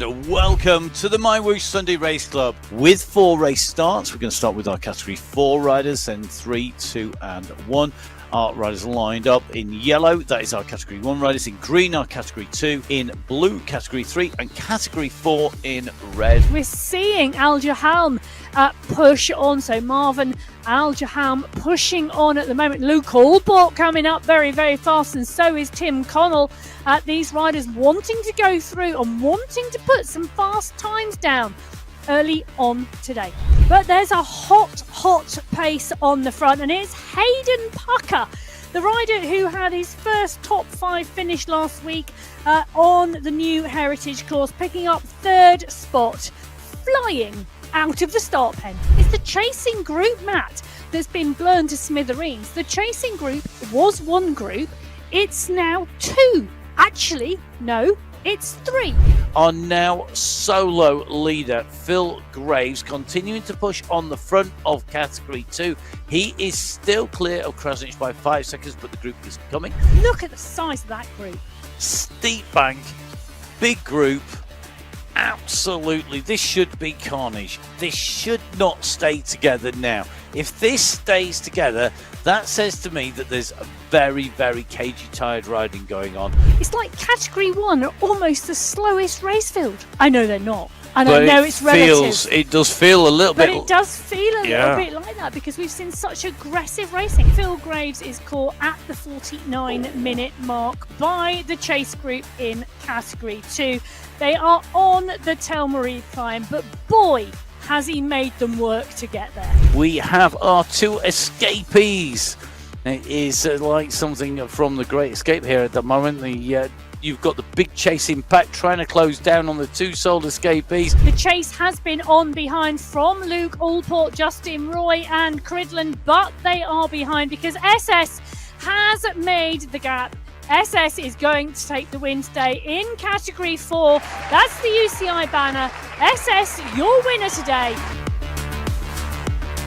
and welcome to the MyWhoosh Sunday Race Club. With 4 race starts, we're going to start with our Category 4 riders, then 3, 2 and 1. Our riders lined up in yellow, that is our Category 1 riders, in green our Category 2, in blue Category 3 and Category 4 in red. We're seeing Al Jahalm push on, so Marvin Al Jahalm pushing on at the moment. Luke Allport coming up very, very fast, and so is Tim Connell. These riders wanting to go through and wanting to put some fast times down early on today. But there's a hot pace on the front, and it's Hayden Pucker, the rider who had his first top 5 finish last week on the new Heritage course, picking up 3rd spot, flying out of the start pen. It's the chasing group, Matt, that's been blown to smithereens. The chasing group was 1 group, it's now 2. Actually, no, it's 3. Our now solo leader, Phil Graves, continuing to push on the front of Category 2. He is still clear of Krasnich by 5 seconds, but the group is coming. Look at the size of that group. Steep bank, big group. Absolutely, this should be carnage. This should not stay together now. If this stays together, that says to me that there's a very, very cagey tired riding going on. It's like Category 1 are almost the slowest race field. I know they're not. And I know it's relative. It does feel a little bit. But it does feel a little bit like that because we've seen such aggressive racing. Phil Graves is caught at the 49-minute mark by the chase group in Category 2. They are on the Telmarie climb, but boy, has he made them work to get there. We have our 2 escapees. It is like something from the Great Escape here at the moment. You've got the big chasing pack trying to close down on the 2 sold escapees. The chase has been on behind from Luke Allport, Justin Roy and Cridland, but they are behind because SS has made the gap. SS is going to take the win today in Category 4. That's the UCI banner. SS, your winner today.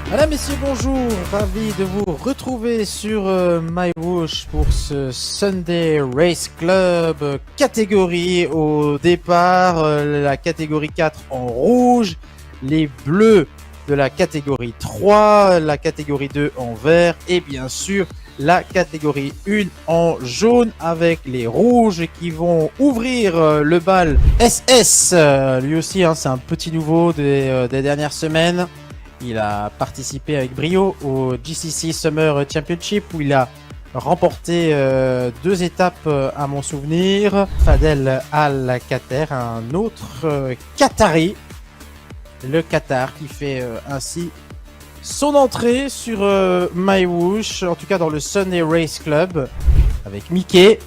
Madame, messieurs, bonjour, ravi de vous retrouver sur MyWhoosh pour ce Sunday Race Club catégorie. Au départ, la catégorie 4 en rouge, les bleus de la catégorie 3, la catégorie 2 en vert et bien sûr la catégorie 1 en jaune avec les rouges qui vont ouvrir le bal. SS, lui aussi, c'est un petit nouveau des dernières semaines. Il a participé avec brio au GCC Summer Championship où il a remporté 2 étapes à mon souvenir. Fadel Al-Qatar, un autre Qatari. Le Qatar qui fait ainsi son entrée sur MyWhoosh, en tout cas dans le Sunday Race Club avec Mickey.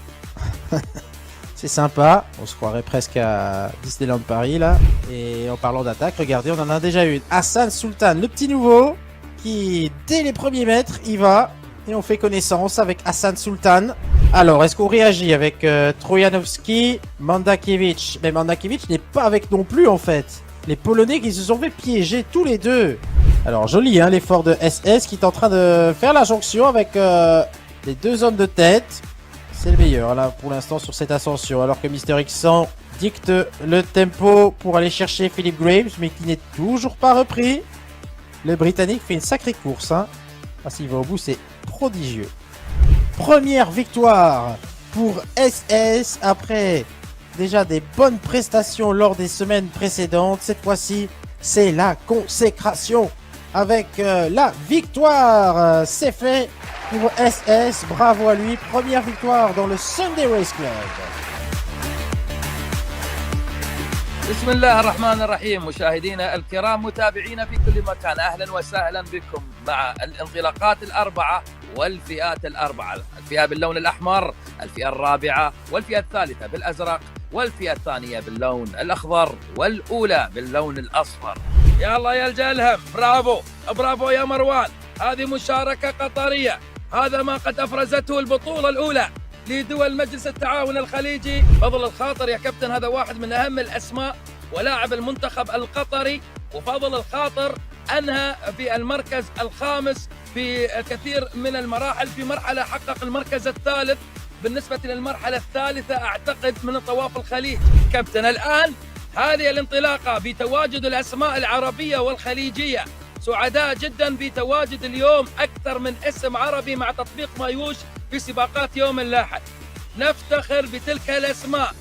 C'est sympa, on se croirait presque à Disneyland Paris là. Et en parlant d'attaque, regardez, on en a déjà une. Hassan Sultan, le petit nouveau, qui dès les premiers mètres, il va. Et on fait connaissance avec Hassan Sultan. Alors, est-ce qu'on réagit avec Trojanowski, Mandakiewicz? Mais Mandakiewicz n'est pas avec non plus en fait. Les Polonais qui se sont fait piéger tous les deux. Alors, joli l'effort de SS qui est en train de faire la jonction avec les 2 hommes de tête. C'est le meilleur là pour l'instant sur cette ascension, alors que Mister X100 dicte le tempo pour aller chercher Philip Graves, mais qui n'est toujours pas repris. Le Britannique fait une sacrée course. S'il va au bout, c'est prodigieux. Première victoire pour SS après déjà des bonnes prestations lors des semaines précédentes. Cette fois-ci, c'est la consécration avec la victoire. C'est fait pour SS, bravo à lui, première victoire dans le Sunday Race Club. بسم الله الرحمن الرحيم مشاهدينا الكرام متابعينا في كل مكان أهلا وسهلا بكم مع الانطلاقات ال4 والفئات ال4 الفئة باللون الأحمر الفئة الرابعة والفئة الثالثة بالأزرق والفئة الثانية باللون الأخضر والأولى باللون الأصفر. يا الله يا الجلهم برافو برافو يا مروان هذه مشاركة قطرية هذا ما قد أفرزته البطولة الأولى لدول مجلس التعاون الخليجي. فضل الخاطر يا كابتن هذا واحد من أهم الأسماء ولاعب المنتخب القطري وفضل الخاطر أنهى في المركز الخامس في كثير من المراحل في مرحلة حقق المركز الثالث بالنسبة للمرحلة الثالثة أعتقد من طواف الخليج. كابتن الآن هذه الانطلاقة بتواجد الأسماء العربية والخليجية. سعداء جدا بتواجد اليوم أكثر من اسم عربي مع تطبيق مايوش في سباقات يوم الأحد. نفتخر بتلك الأسماء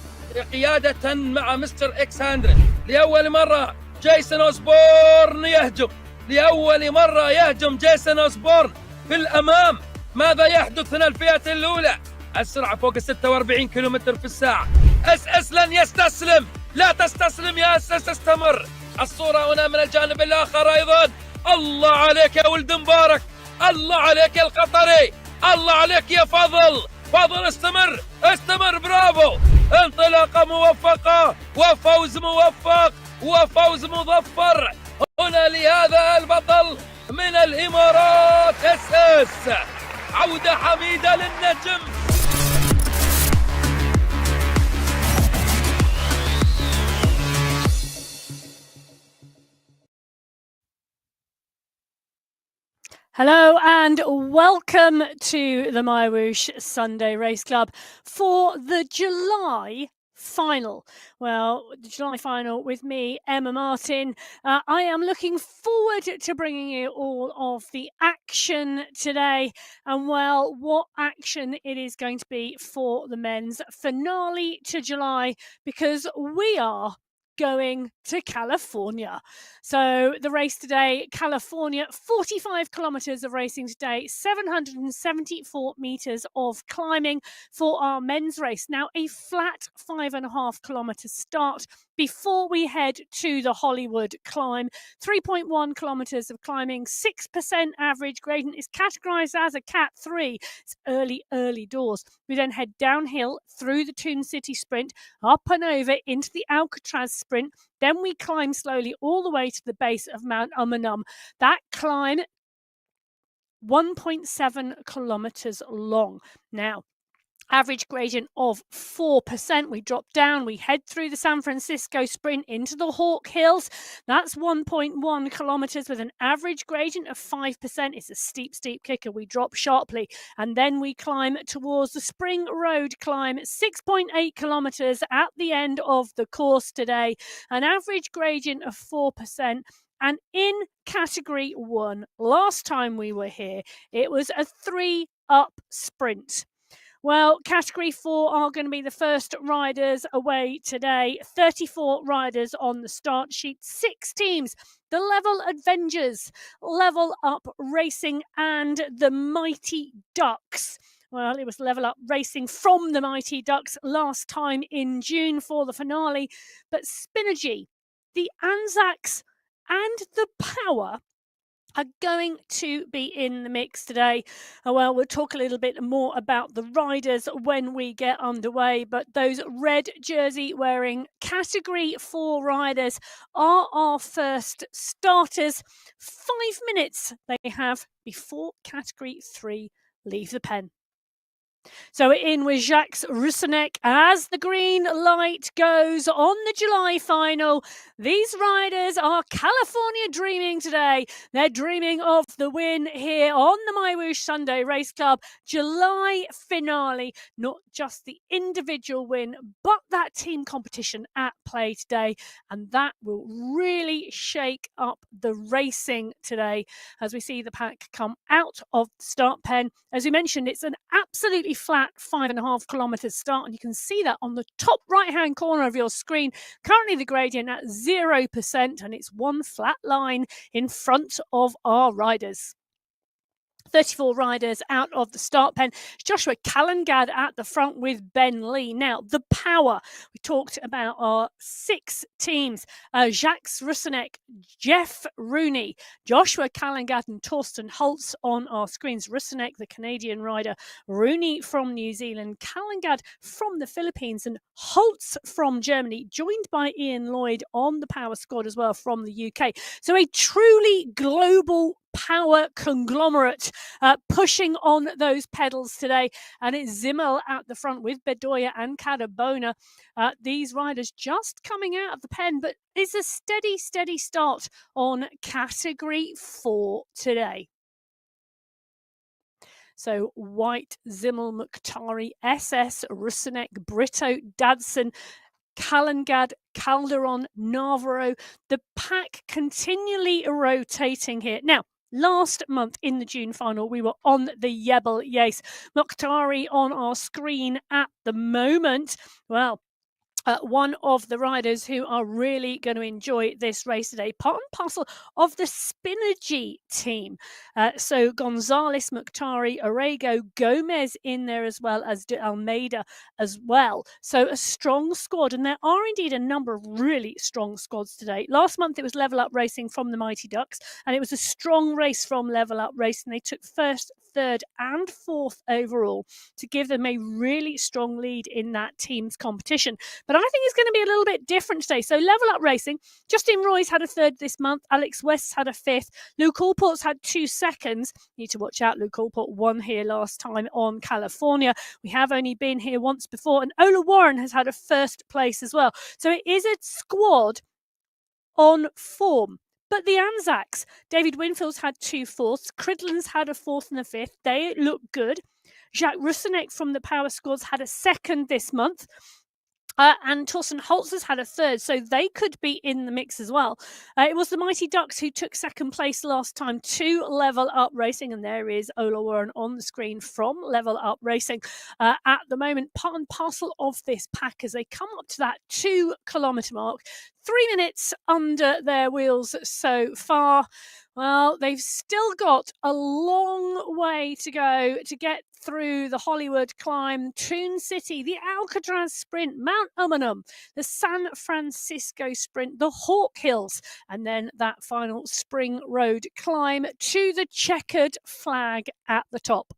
قيادة مع مستر إكس هاندرد. لأول مرة جيسون أوسبورن يهجم، لأول مرة يهجم جيسون أوسبورن في الأمام. ماذا يحدث هنا الفئة الأولى؟ السرعة فوق 46 كيلومتر في الساعة. اس لن يستسلم، لا تستسلم يا اس، استمر. الصورة هنا من الجانب الآخر أيضا. الله عليك يا ولد مبارك، الله عليك يا القطري، الله عليك يا فضل، استمر، برافو. انطلاقة موفقة وفوز موفق وفوز مظفر هنا لهذا البطل من الإمارات اس. عودة حميدة للنجم. Hello and welcome to the MyWhoosh Sunday Race Club for the July final. Well, the July final with me, Emma Martin. I am looking forward to bringing you all of the action today. And well, what action it is going to be for the men's finale to July, because we are going to California. So the race today, California, 45 kilometers of racing today, 774 meters of climbing for our men's race. Now a flat 5.5 kilometer start before we head to the Hollywood climb. 3.1 kilometers of climbing, 6% average gradient, is categorized as a Cat 3. It's early doors. We then head downhill through the Toon City Sprint, up and over into the Alcatraz Sprint. Then we climb slowly all the way to the base of Mount Umunum. That climb, 1.7 kilometers long. Now, average gradient of 4%. We drop down, we head through the San Francisco Sprint into the Hawk Hills. That's 1.1 kilometers with an average gradient of 5%. It's a steep kicker. We drop sharply and then we climb towards the Spring Road climb, 6.8 kilometers at the end of the course today. An average gradient of 4%. And in category 1, last time we were here, it was a 3-up sprint. Well, Category 4 are going to be the first riders away today. 34 riders on the start sheet, 6 teams. The Level Avengers, Level Up Racing and the Mighty Ducks. Well, it was Level Up Racing from the Mighty Ducks last time in June for the finale. But Spinergy, the Anzacs and the Power are going to be in the mix today. Well, we'll talk a little bit more about the riders when we get underway, but those red jersey wearing Category 4 riders are our first starters. 5 minutes they have before Category 3 leave the pen. So in with Jacques Roussenek as the green light goes on the July final. These riders are California dreaming today. They're dreaming of the win here on the MyWhoosh Sunday Race Club July finale. Not just the individual win, but that team competition at play today. And that will really shake up the racing today as we see the pack come out of the start pen. As we mentioned, it's an absolutely flat 5.5 kilometers start, and you can see that on the top right hand corner of your screen. Currently the gradient at 0%, and it's one flat line in front of our riders. 34 riders out of the start pen. Joshua Callangad at the front with Ben Lee. Now, the Power. We talked about our 6 teams. Jacques Roussenek, Jeff Rooney, Joshua Callangad and Torsten Holtz on our screens. Roussenek, the Canadian rider. Rooney from New Zealand. Callangad from the Philippines. And Holtz from Germany, joined by Ian Lloyd on the Power squad as well from the UK. So a truly global power conglomerate pushing on those pedals today, and it's Zimmel at the front with Bedoya and Cadabona. These riders just coming out of the pen, but it's a steady start on Category 4 today. So White, Zimmel, Mukhtari, SS, Roussenek, Brito, Dadson, Calangad, Calderon, Navarro. The pack continually rotating here. Now, last month in the June final, we were on the Yebel Yace. Mokhtari on our screen at the moment. Well, one of the riders who are really going to enjoy this race today, part and parcel of the Spinergy team. So Gonzalez, Mokhtari, Orego, Gomez in there as well as De Almeida as well. So a strong squad, and there are indeed a number of really strong squads today. Last month it was Level Up Racing from the Mighty Ducks, and it was a strong race from Level Up Racing. They took first, third and fourth overall to give them a really strong lead in that team's competition. But I think it's going to be a little bit different today. So Level Up Racing, Justin Roy's had a third this month. Alex West's had a fifth. Luke Allport's had 2 seconds. Need to watch out. Luke Allport won here last time on California. We have only been here once before. And Ola Warren has had a first place as well. So it is a squad on form. But the Anzacs, David Winfield's had 2 fourths. Cridland's had a fourth and a fifth. They look good. Jacques Roussenek from the Power Squads had a second this month. And Torsten Holtz has had a third, so they could be in the mix as well. It was the Mighty Ducks who took second place last time to Level Up Racing, and there is Ola Warren on the screen from Level Up Racing. At the moment, part and parcel of this pack as they come up to that 2 kilometre mark. 3 minutes under their wheels so far. Well, they've still got a long way to go to get through the Hollywood climb, Toon City, the Alcatraz sprint, Mount Umunhum, the San Francisco sprint, the Hawk Hills, and then that final Spring Road climb to the checkered flag at the top.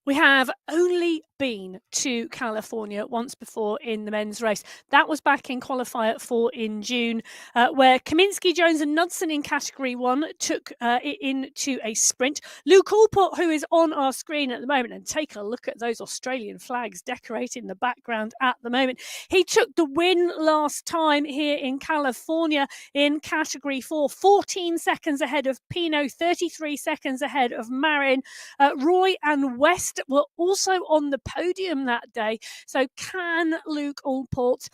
We have only been to California once before in the men's race. That was back in qualifier 4 in June, where Kaminsky, Jones and Knudsen in category 1 took it into a sprint. Luke Allport, who is on our screen at the moment, and take a look at those Australian flags decorating the background at the moment. He took the win last time here in California in category 4, 14 seconds ahead of Pino, 33 seconds ahead of Marin. Roy and West were also on the podium that day. So can Luke Allport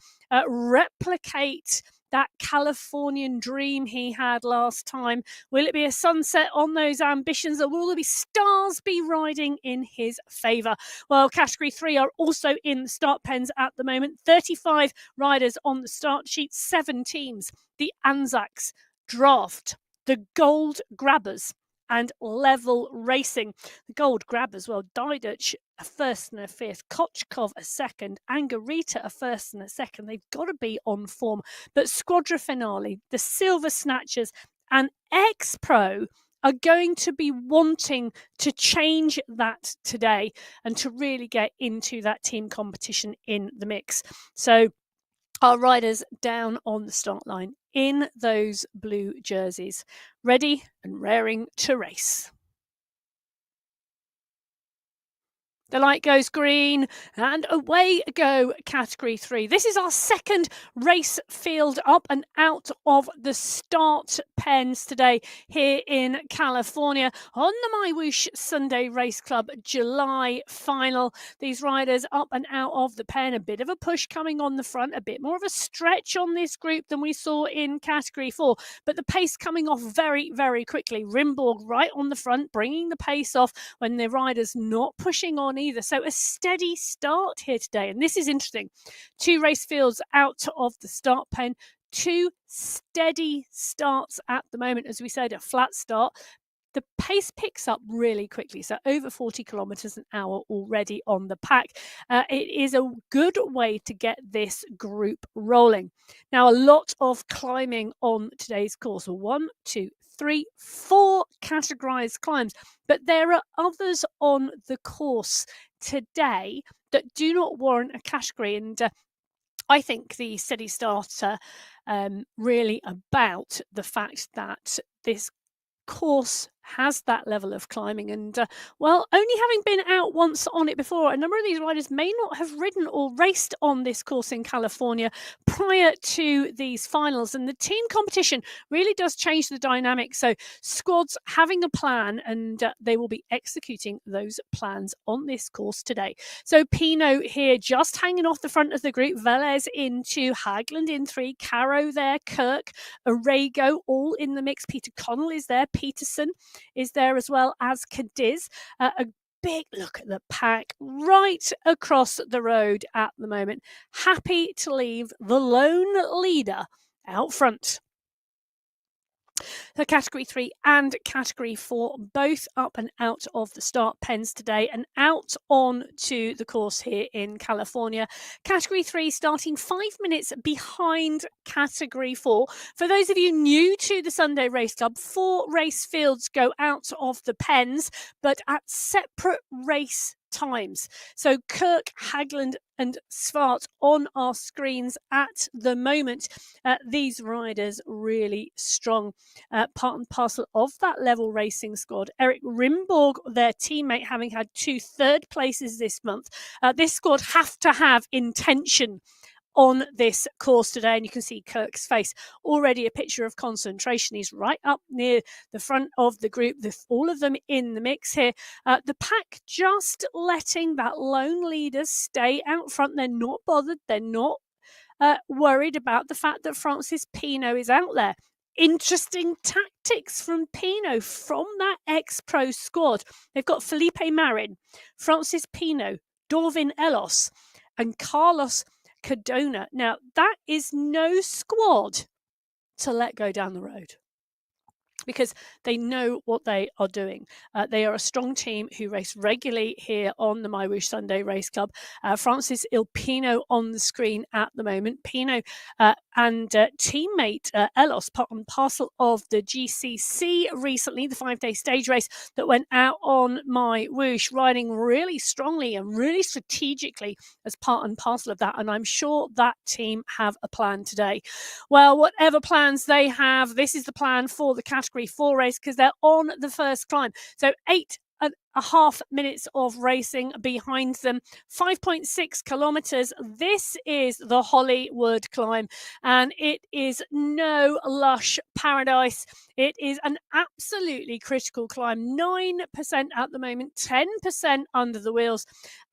replicate that Californian dream he had last time? Will it be a sunset on those ambitions, or will there be stars be riding in his favour? Well, category 3 are also in the start pens at the moment. 35 riders on the start sheet, 7 teams. The Anzacs, Draft, the Gold Grabbers, and Level Racing. The Gold Grabbers, well, Diduch a first and a fifth, Kochkov a second, Angarita a first and a second. They've got to be on form. But Squadra Finale, the Silver Snatchers, and X-Pro are going to be wanting to change that today and to really get into that team competition in the mix. So our riders down on the start line in those blue jerseys, ready and raring to race. The light goes green and away go category 3. This is our second race field up and out of the start pens today here in California on the MyWhoosh Sunday Race Club July final. These riders up and out of the pen, a bit of a push coming on the front, a bit more of a stretch on this group than we saw in category 4, but the pace coming off very, very quickly. Rimborg right on the front, bringing the pace off when the riders not pushing on either. So a steady start here today. And this is interesting. 2 race fields out of the start pen, 2 steady starts at the moment. As we said, a flat start. The pace picks up really quickly. So over 40 kilometres an hour already on the pack. It is a good way to get this group rolling. Now, a lot of climbing on today's course. 1, 2, 3, 4 categorized climbs, but there are others on the course today that do not warrant a category, and I think the steady starter really about the fact that this course has that level of climbing. And well, only having been out once on it before, a number of these riders may not have ridden or raced on this course in California prior to these finals. And the team competition really does change the dynamic. So squads having a plan, and they will be executing those plans on this course today. So Pinot here just hanging off the front of the group. Velez in 2, Hagland in 3, Caro there, Kirk, Arago all in the mix. Peter Connell is there, Peterson is there as well as Cadiz. A big look at the pack right across the road at the moment. Happy to leave the lone leader out front. The Category 3 and Category 4 both up and out of the start pens today and out on to the course here in California. Category 3 starting 5 minutes behind Category 4. For those of you new to the Sunday Race Club, 4 race fields go out of the pens, but at separate race times. So Kirk, Hagland and Svart on our screens at the moment. These riders really strong. Part and parcel of that level racing squad. Eric Rimborg, their teammate, having had 2 third places this month. This squad have to have intention on this course today, and you can see Kirk's face, already a picture of concentration. He's right up near the front of the group, all of them in the mix here. The pack just letting that lone leader stay out front. They're not bothered, they're not worried about the fact that Francis Pinot is out there. Interesting tactics from Pinot, from that ex-pro squad. They've got Felipe Marin, Francis Pinot, Dorvin Elos and Carlos Cardona. Now, that is no squad to let go down the road, because they know what they are doing. They are a strong team who race regularly here on the MyWhoosh Sunday Race Club. Francis Pinot on the screen at the moment. Pinot and teammate Elos, part and parcel of the GCC recently, the 5-day stage race that went out on MyWhoosh, riding really strongly and really strategically as part and parcel of that. And I'm sure that team have a plan today. Well, whatever plans they have, this is the plan for the Category 4 race, because they're on the first climb. So 8.5 minutes of racing behind them, 5.6 kilometers. This is the Hollywood climb, and it is no lush paradise. It is an absolutely critical climb. 9% at the moment, 10% under the wheels,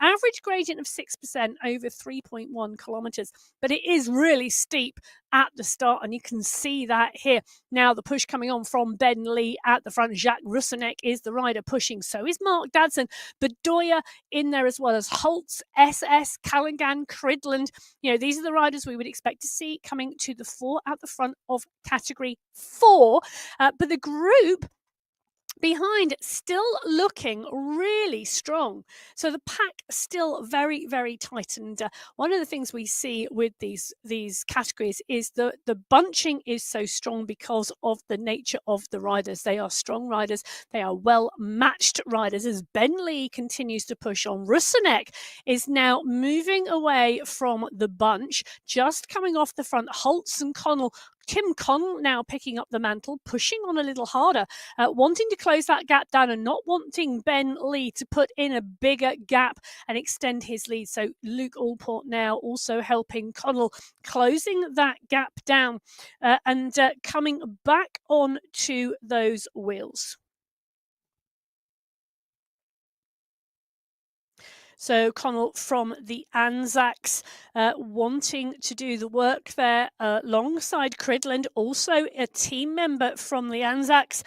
average gradient of 6% over 3.1 kilometers. But it is really steep at the start, and you can see that here. Now the push coming on from Ben Lee at the front. Jacques Roussenek is the rider pushing. So is Mark Dadson. Bedoya in there as well as Holtz, SS, Callaghan, Cridland. You know, these are the riders we would expect to see coming to the fore at the front of Category 4. But the group behind still looking really strong. So the pack still very, very tight. And one of the things we see with these categories is the bunching is so strong because of the nature of the riders. They are strong riders. They are well matched riders. As Ben Lee continues to push on, Roussenek is now moving away from the bunch, just coming off the front. Holtz and Connell. Tim Connell now picking up the mantle, pushing on a little harder, wanting to close that gap down and not wanting Ben Lee to put in a bigger gap and extend his lead. So Luke Allport now also helping Connell, closing that gap down and coming back on to those wheels. So Connell from the Anzacs wanting to do the work there alongside Cridland, also a team member from the Anzacs.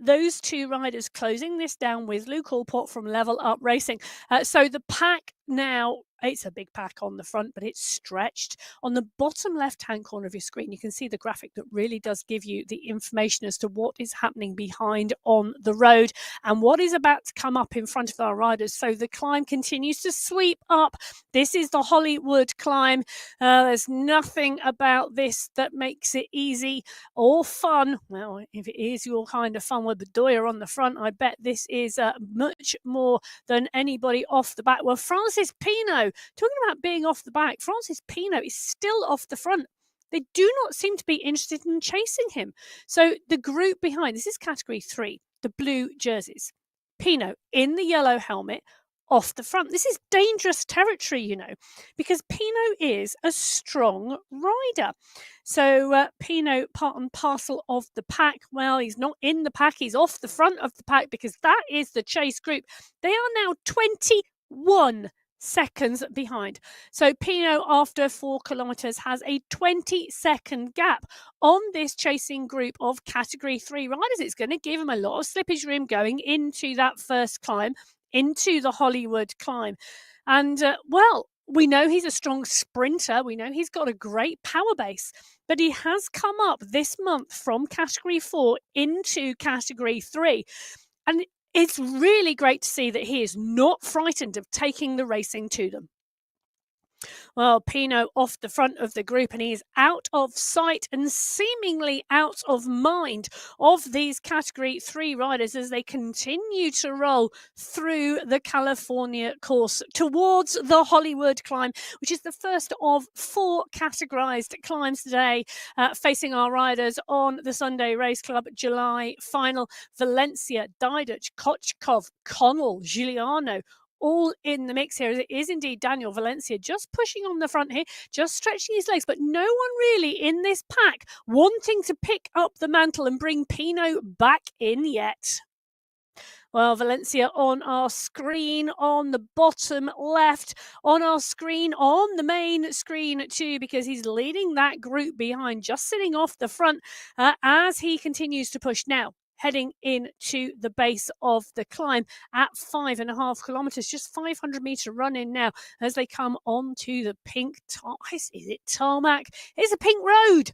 Those two riders closing this down with Luke Allport from Level Up Racing. So the pack now, it's a big pack on the front, but it's stretched. On the bottom left-hand corner of your screen, you can see the graphic that really does give you the information as to what is happening behind on the road and what is about to come up in front of our riders. So the climb continues to sweep up. This is the Hollywood climb. There's nothing about this that makes it easy or fun. Well, if it is your kind of fun with Bedoya on the front, I bet this is much more than anybody off the back. Well, Francis Pinot, talking about being off the back, Francis Pinot is still off the front. They do not seem to be interested in chasing him. So the group behind, this is Category 3. the blue jerseys. Pinot in the yellow helmet off the front. This is dangerous territory, you know, because Pinot is a strong rider. So Pinot, part and parcel of the pack. Well, he's not in the pack. He's off the front of the pack because that is the chase group. They are now 21 seconds behind. So Pinot, after 4 kilometers, has a 20-second gap on this chasing group of Category 3 riders. It's going to give him a lot of slippage room going into that first climb, into the Hollywood climb. And, well, we know he's a strong sprinter. We know he's got a great power base. But he has come up this month from Category 4 into Category 3. And it's really great to see that he is not frightened of taking the racing to them. Well, Pinot off the front of the group, and he's out of sight and seemingly out of mind of these Category 3 riders as they continue to roll through the California course towards the Hollywood climb, which is the first of 4 categorized climbs today, facing our riders on the Sunday Race Club July final. Valencia, Diduch, Kochkov, Connell, Giuliano, all in the mix here. It is indeed Daniel Valencia just pushing on the front here, just stretching his legs, but no one really in this pack wanting to pick up the mantle and bring Pinot back in yet. Well, Valencia on our screen on the bottom left, on our screen, on the main screen too, because he's leading that group behind, just sitting off the front as he continues to push now. Heading into the base of the climb at 5.5 kilometers, just 500-meter run in now as they come onto the pink is it tarmac? It's a pink road.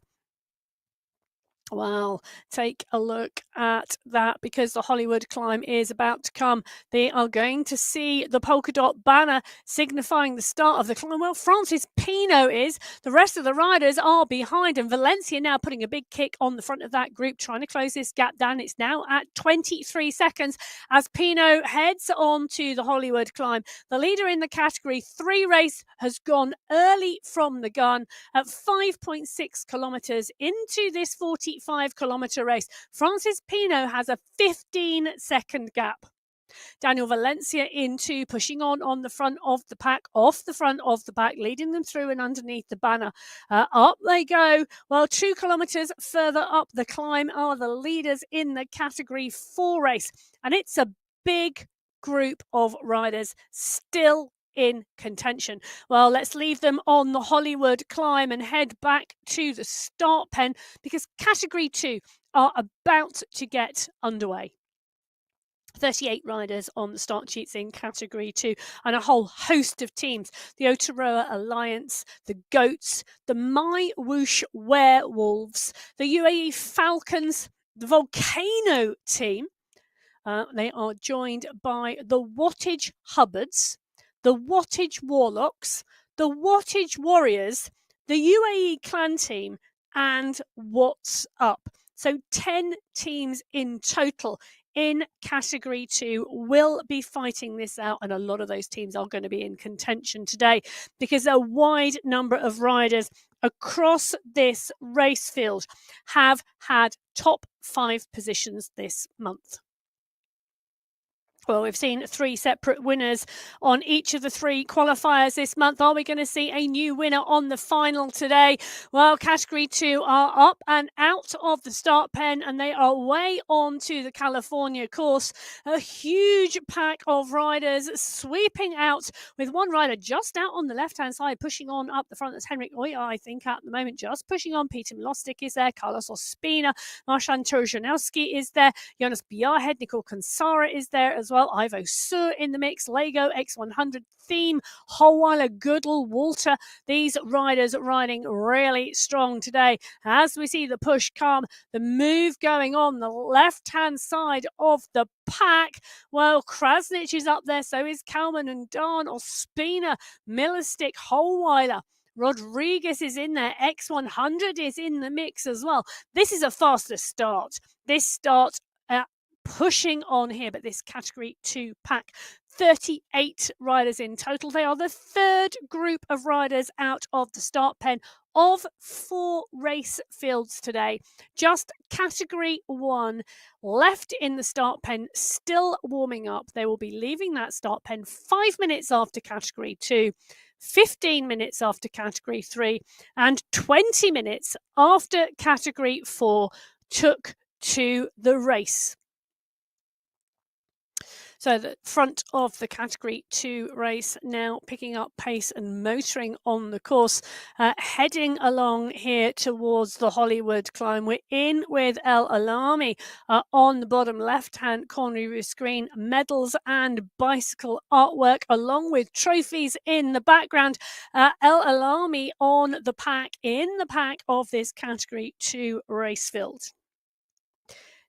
Well, take a look at that because the Hollywood climb is about to come. They are going to see the polka dot banner signifying the start of the climb. Well, Francis Pinot is. The rest of the riders are behind, and Valencia now putting a big kick on the front of that group, trying to close this gap down. It's now at 23 seconds as Pinot heads on to the Hollywood climb. The leader in the Category 3 race has gone early from the gun at 5.6 kilometers into this 45-kilometer race. Francis Pinot has a 15-second gap. Daniel Valencia into pushing on the front of the pack, off the front of the pack, leading them through and underneath the banner. Up they go. Well, 2 kilometers further up the climb are the leaders in the Category 4 race. And it's a big group of riders still in contention. Well, let's leave them on the Hollywood climb and head back to the start pen because Category 2 are about to get underway. 38 riders on the start sheets in Category 2 and a whole host of teams. The Oteroa Alliance, the Goats, the MyWhoosh Werewolves, the UAE Falcons, the Volcano team. They are joined by the Wattage Hubbards, the Wattage Warlocks, the Wattage Warriors, the UAE Clan team, and What's Up. So 10 teams in total in Category 2 will be fighting this out, and a lot of those teams are going to be in contention today because a wide number of riders across this race field have had top 5 positions this month. Well, we've seen 3 separate winners on each of the 3 qualifiers this month. Are we going to see a new winner on the final today? Well, Category 2 are up and out of the start pen, and they are way on to the California course. A huge pack of riders sweeping out with one rider just out on the left-hand side, pushing on up the front. That's Henrik Oya, I think, at the moment, just pushing on. Peter Milostic is there. Carlos Ospina. Marshan Turjanowski is there. Jonas Bjarhed. Nicole Kansara is there as well. Ivo Sur in the mix, Lego, X100, Theme, Holweiler, Goodall, Walter. These riders riding really strong today. As we see the push come, the move going on the left-hand side of the pack. Well, Krasnich is up there, so is Kalman and Dan, Ospina, Milostic, Holweiler. Rodriguez is in there. X100 is in the mix as well. This is a faster start. This start pushing on here, but this category 2 pack, 38 riders in total. They are the third group of riders out of the start pen of 4 race fields today. Just category 1 left in the start pen, still warming up. They will be leaving that start pen 5 minutes after category 2, 15 minutes after category 3, and 20 minutes after category 4 took to the race. So the front of the category 2 race now picking up pace and motoring on the course, heading along here towards the Hollywood climb. We're in with El Alami on the bottom left-hand corner of your screen. Medals and bicycle artwork along with trophies in the background. El Alami on the pack, in the pack of this category 2 race field.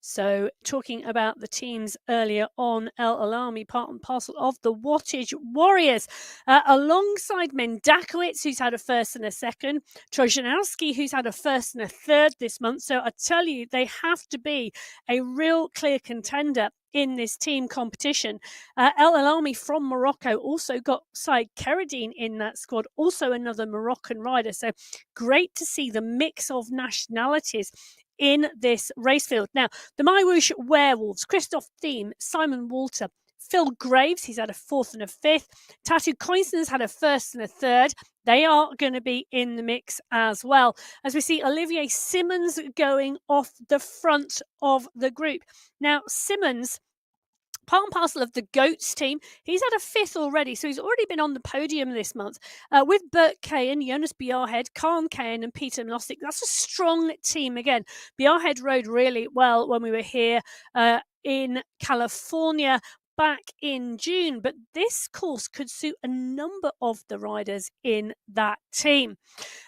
So talking about the teams earlier on, El Alami, part and parcel of the Wattage Warriors, alongside Mendakowicz, who's had a first and a second, Trojanowski, who's had a first and a third this month. So I tell you, they have to be a real clear contender in this team competition. El Alami from Morocco also got Said Keradine in that squad, also another Moroccan rider. So great to see the mix of nationalities in this race field. Now, the MyWhoosh Werewolves, Christoph Thiem, Simon Walter, Phil Graves, he's had a fourth and a fifth. Tattoo Coinson's had a first and a third. They are going to be in the mix as well. As we see Olivier Simmons going off the front of the group. Now, Simmons, part and parcel of the GOATS team, he's had a fifth already, so he's already been on the podium this month with Bert Kahan, Jonas Bjarhed, Khan Kahan and Peter Nostic. That's a strong team again. Bjarhed rode really well when we were here in California back in June, but this course could suit a number of the riders in that team.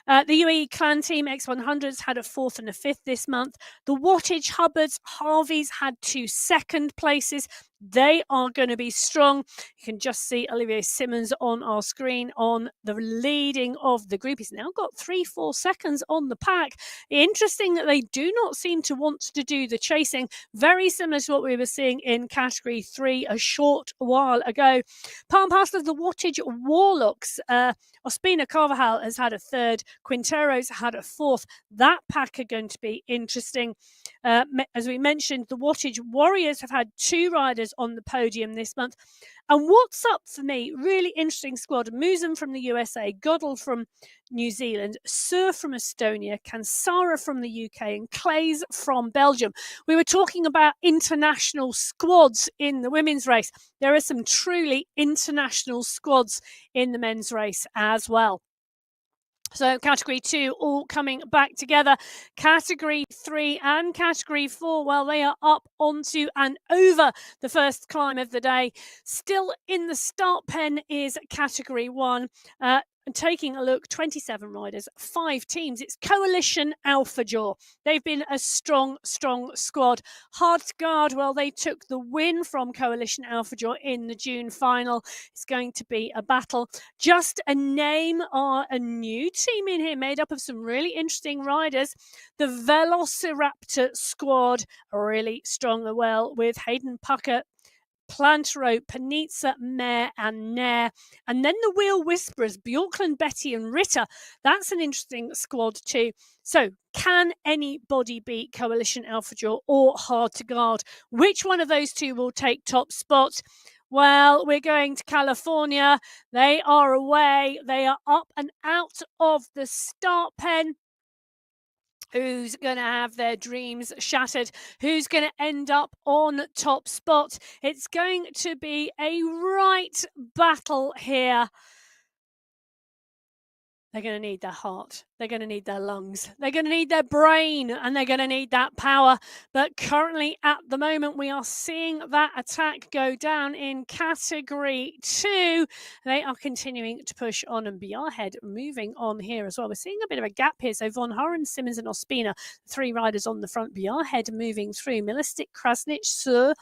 The UAE Clan Team X100s had a fourth and a fifth this month. The Wattage Hubbards, Harveys had 2 second places. They are going to be strong. You can just see Olivier Simmons on our screen on the leading of the group. He's now got 3-4 seconds on the pack. Interesting that they do not seem to want to do the chasing. Very similar to what we were seeing in category 3 a short while ago. Part and parcel of the Wattage Warlocks, Ospina Carvajal has had a third. Quintero's had a fourth. That pack are going to be interesting. As we mentioned, the Wattage Warriors have had 2 riders on the podium this month. And what's up for me, really interesting squad. Musen from the USA, Goddard from New Zealand, Sur from Estonia, Kansara from the UK, and Clays from Belgium. We were talking about international squads in the women's race. There are some truly international squads in the men's race as well. So category 2 all coming back together. Category 3 and category 4, well, they are up onto and over the first climb of the day. Still in the start pen is category 1. And taking a look, 27 riders, 5 teams. It's Coalition Alpha Jaw. They've been a strong, strong squad. Hard to guard, well, they took the win from Coalition Alpha Jaw in the June final. It's going to be a battle. Just a name, a new team in here made up of some really interesting riders. The Velociraptor squad are really strong as well, with Hayden Pucker, Plantero, Panizza, Mare and Nair. And then the Wheel Whisperers, Bjorklund, Betty and Ritter. That's an interesting squad too. So can anybody beat Coalition Alpha Jaw or Hard to Guard? Which one of those two will take top spots? Well, we're going to California. They are away. They are up and out of the start pen. Who's going to have their dreams shattered? Who's going to end up on top spot? It's going to be a right battle here. They're going to need their heart. They're going to need their lungs. They're going to need their brain, and they're going to need that power. But currently, at the moment, we are seeing that attack go down in category 2. They are continuing to push on, and Bjarhed moving on here as well. We're seeing a bit of a gap here. So Von Horen, Simmons, and Ospina, 3 riders on the front. Bjarhed moving through. Milistic, Krasnich, Sur.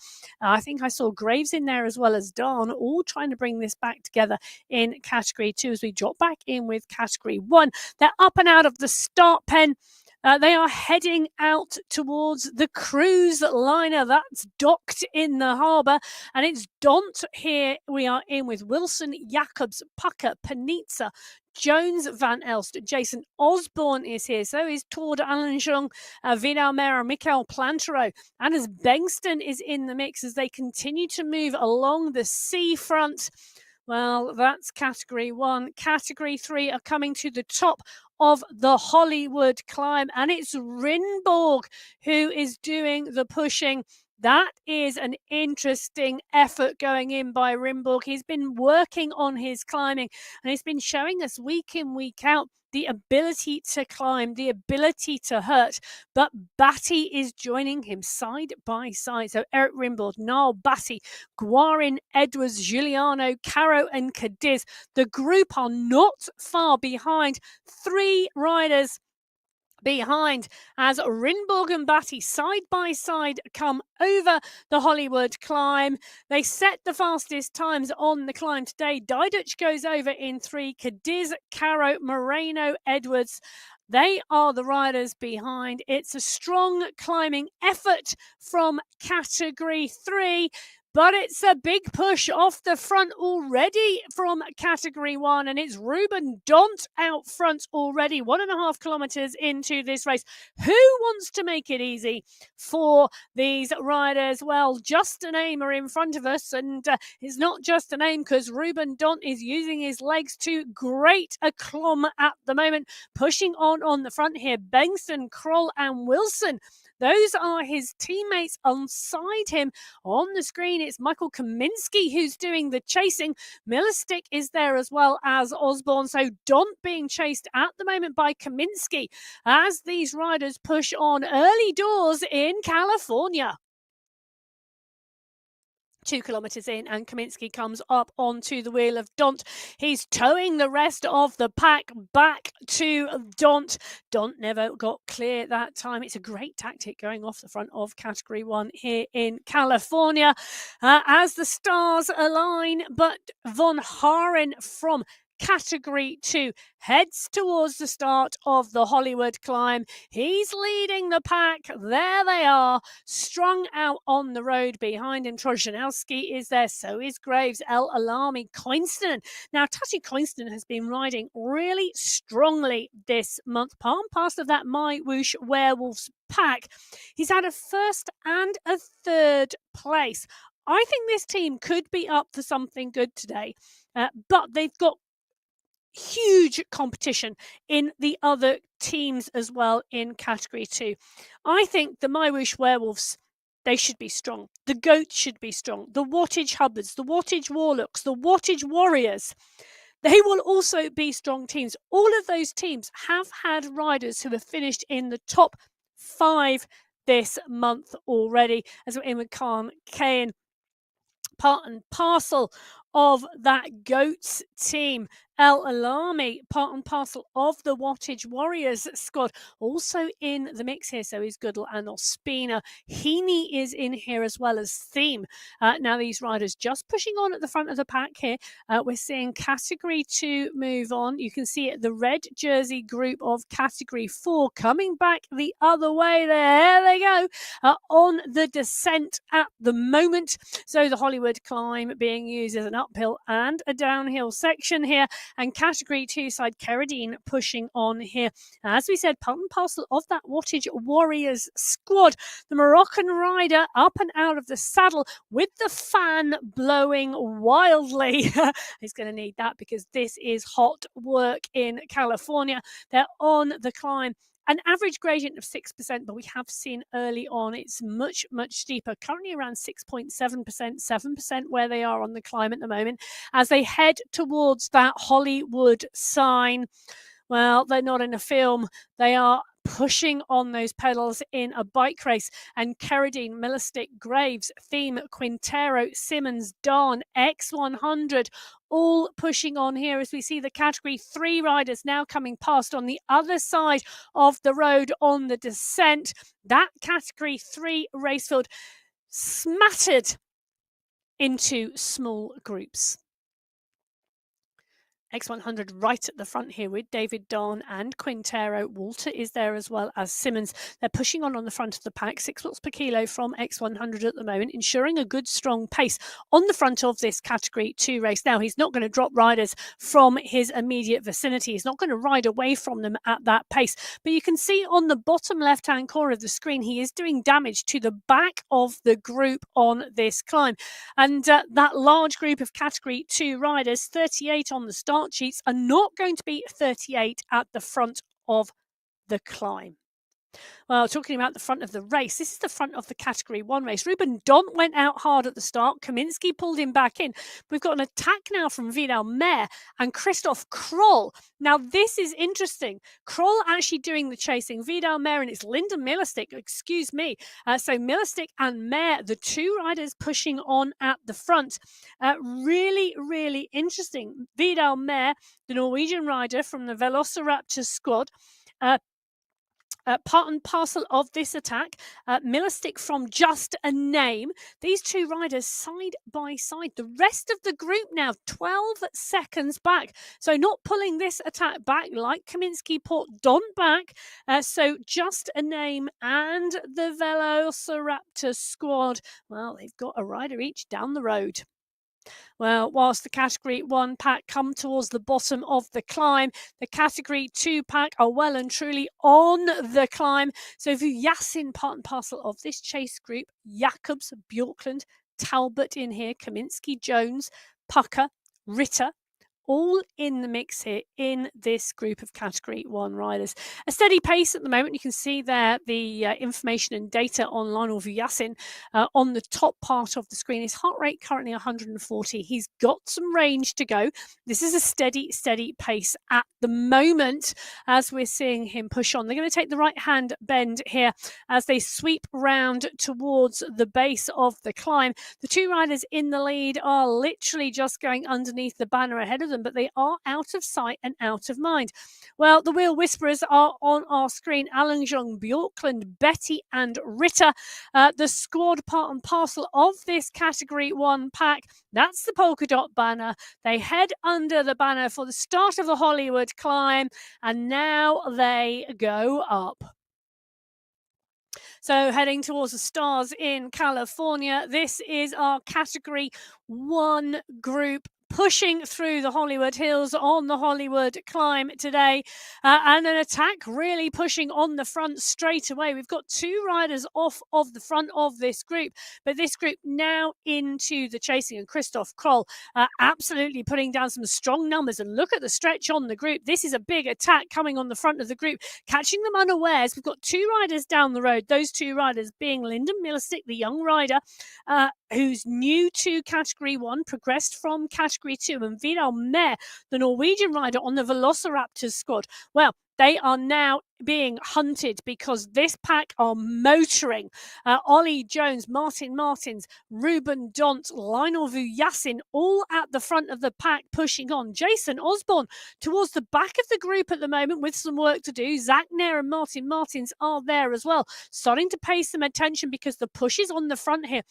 I think I saw Graves in there as well as Darn, all trying to bring this back together in category 2 as we drop back in with category 1. They're up and out of the start pen. They are heading out towards the cruise liner that's docked in the harbour, and it's Dont here we are in with Wilson, Jacobs, Pucker, Panizza, Jones, Van Elst, Jason Osborne is here. So is Tour de Alenjong, Vidal Mera, Mikel Plantero, and as Bengston is in the mix as they continue to move along the seafront. Well, that's category 1. Category 3 are coming to the top of the Hollywood climb, and it's Rinborg who is doing the pushing. That is an interesting effort going in by Rinborg. He's been working on his climbing, and he's been showing us week in, week out the ability to climb, the ability to hurt. But Batty is joining him side by side. So Eric Rinborg, Niall Batty, Guarin, Edwards, Giuliano, Caro and Cadiz. The group are not far behind. 3 riders behind as Rinborg and Batty side by side come over the Hollywood climb. They set the fastest times on the climb today. Diduch goes over in 3. Cadiz, Caro, Moreno, Edwards. They are the riders behind. It's a strong climbing effort from category 3. But it's a big push off the front already from category 1, and it's Ruben Dont out front already, 1.5 kilometres into this race. Who wants to make it easy for these riders? Well, Just a Name are in front of us, and it's not just a name because Ruben Dont is using his legs to great aplomb at the moment, pushing on the front here. Bengston, Kroll and Wilson. Those are his teammates alongside him. On the screen, it's Michael Kaminsky who's doing the chasing. Millerstick is there as well as Osborne. So Dont being chased at the moment by Kaminsky as these riders push on early doors in California. 2 kilometres in, and Kaminsky comes up onto the wheel of Dont. He's towing the rest of the pack back to Dont. Dont never got clear that time. It's a great tactic going off the front of category 1 here in California as the stars align. But Von Haren from category 2 heads towards the start of the Hollywood climb. He's leading the pack. There they are, strung out on the road behind him. Trojanowski is there, so is Graves, El Alami, Coinston. Now, Tati Coinston has been riding really strongly this month, part and parcel of that MyWhoosh Werewolves pack. He's had a first and a third place. I think this team could be up for something good today, but they've got huge competition in the other teams as well in category 2. I think the MyWhoosh Werewolves, they should be strong. The Goats should be strong. The Wattage Hubbards, the Wattage Warlocks, the Wattage Warriors, they will also be strong teams. All of those teams have had riders who have finished in the top 5 this month already, as we're in with Khan Kane, part and parcel of that Goats team. El Alami, part and parcel of the Wattage Warriors squad, also in the mix here. So is Goodall and Ospina. Heaney is in here as well as Theme. Now these riders just pushing on at the front of the pack here. We're seeing category 2 move on. You can see it, the red jersey group of category 4 coming back the other way. There they go on the descent at the moment. So the Hollywood climb being used as an uphill and a downhill section here. And category 2 side Keradine pushing on here. As we said, part and parcel of that Wattage Warriors squad. The Moroccan rider up and out of the saddle with the fan blowing wildly. He's going to need that because this is hot work in California. They're on the climb. An average gradient of 6%, but we have seen early on it's much, much steeper. Currently around 6.7%, 7% where they are on the climb at the moment. As they head towards that Hollywood sign, well, they're not in a film. They are pushing on those pedals in a bike race. And Keradine, Millerstick, Graves, Theme, Quintero, Simmons, Darn, X100, all pushing on here as we see the category 3 riders now coming past on the other side of the road on the descent. That category 3 race field smattered into small groups. X100 right at the front here with David Don and Quintero. Walter is there as well as Simmons. They're pushing on the front of the pack, 6 watts per kilo from X100 at the moment, ensuring a good strong pace on the front of this Category 2 race. Now, he's not going to drop riders from his immediate vicinity. He's not going to ride away from them at that pace. But you can see on the bottom left-hand corner of the screen, he is doing damage to the back of the group on this climb. And that large group of Category 2 riders, 38 on the start sheets, are not going to be 38 at the front of the climb. Well, talking about the front of the race, this is the front of the Category 1 race. Ruben Dont went out hard at the start. Kaminski pulled him back in. We've got an attack now from Vidal Mayer and Christoph Kroll. Now, this is interesting. Kroll actually doing the chasing. Vidal Mayer, and it's Lyndon Millerstick, excuse me. So Millerstick and Mayer, the two riders pushing on at the front. Really, really interesting. Vidal Mayer, the Norwegian rider from the Velociraptor squad, part and parcel of this attack. Millerstick from Just a Name. These two riders side by side. The rest of the group now 12 seconds back. So not pulling this attack back like Kaminski put Don back. So Just a Name and the Velociraptor squad, well, they've got a rider each down the road. Well, whilst the Category 1 pack come towards the bottom of the climb, the Category 2 pack are well and truly on the climb. So Vujasin, part and parcel of this chase group, Jacobs, Bjorklund, Talbot in here, Kaminski, Jones, Pucker, Ritter, all in the mix here in this group of Category 1 riders. A steady pace at the moment. You can see there the information and data on Lionel Vujasin on the top part of the screen. His heart rate currently 140. He's got some range to go. This is a steady pace at the moment as we're seeing him push on. They're going to take the right-hand bend here as they sweep round towards the base of the climb. The two riders in the lead are literally just going underneath the banner ahead of them, but they are out of sight and out of mind. Well, the wheel whisperers are on our screen. Allenjung, Bjorklund, Betty and Ritter, the squad part and parcel of this Category 1 pack. That's the polka dot banner. They head under the banner for the start of the Hollywood climb, and now they go up. So heading towards the stars in California, this is our Category 1 group pushing through the Hollywood Hills on the Hollywood climb today, and an attack really pushing on the front straight away. We've got two riders off of the front of this group, but this group now into the chasing, and Christoph Kroll absolutely putting down some strong numbers. And look at the stretch on the group. This is a big attack coming on the front of the group, catching them unawares. We've got two riders down the road, those two riders being Lyndon Millerstick, the young rider who's new to Category 1, progressed from Category 2, and Vidal Mayer, the Norwegian rider on the Velociraptors squad. Well, they are now being hunted because this pack are motoring. Ollie Jones, Martin Martins, Ruben Dont, Lionel Vujasin, all at the front of the pack pushing on. Jason Osborne towards the back of the group at the moment with some work to do. Zach Nair and Martin Martins are there as well, starting to pay some attention because the push is on the front here.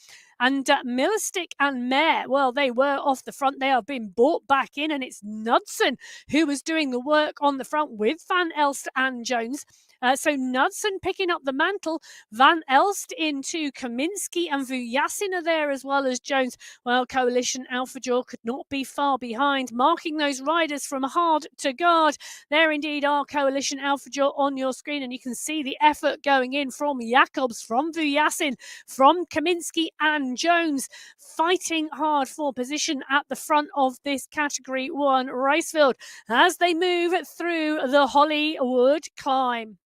And Millerstick and Mayer, well, they were off the front. They have been brought back in, and it's Knudsen who was doing the work on the front with Van Elst and Jones. So Knudsen picking up the mantle, Van Elst into Kaminski, and Vujasin are there as well as Jones. Well, Coalition Alpha Jaw could not be far behind, marking those riders from hard to guard. There indeed are Coalition Alpha Jaw on your screen, and you can see the effort going in from Jacobs, from Vujasin, from Kaminski and Jones, fighting hard for position at the front of this Category 1 race field as they move through the Hollywood climb.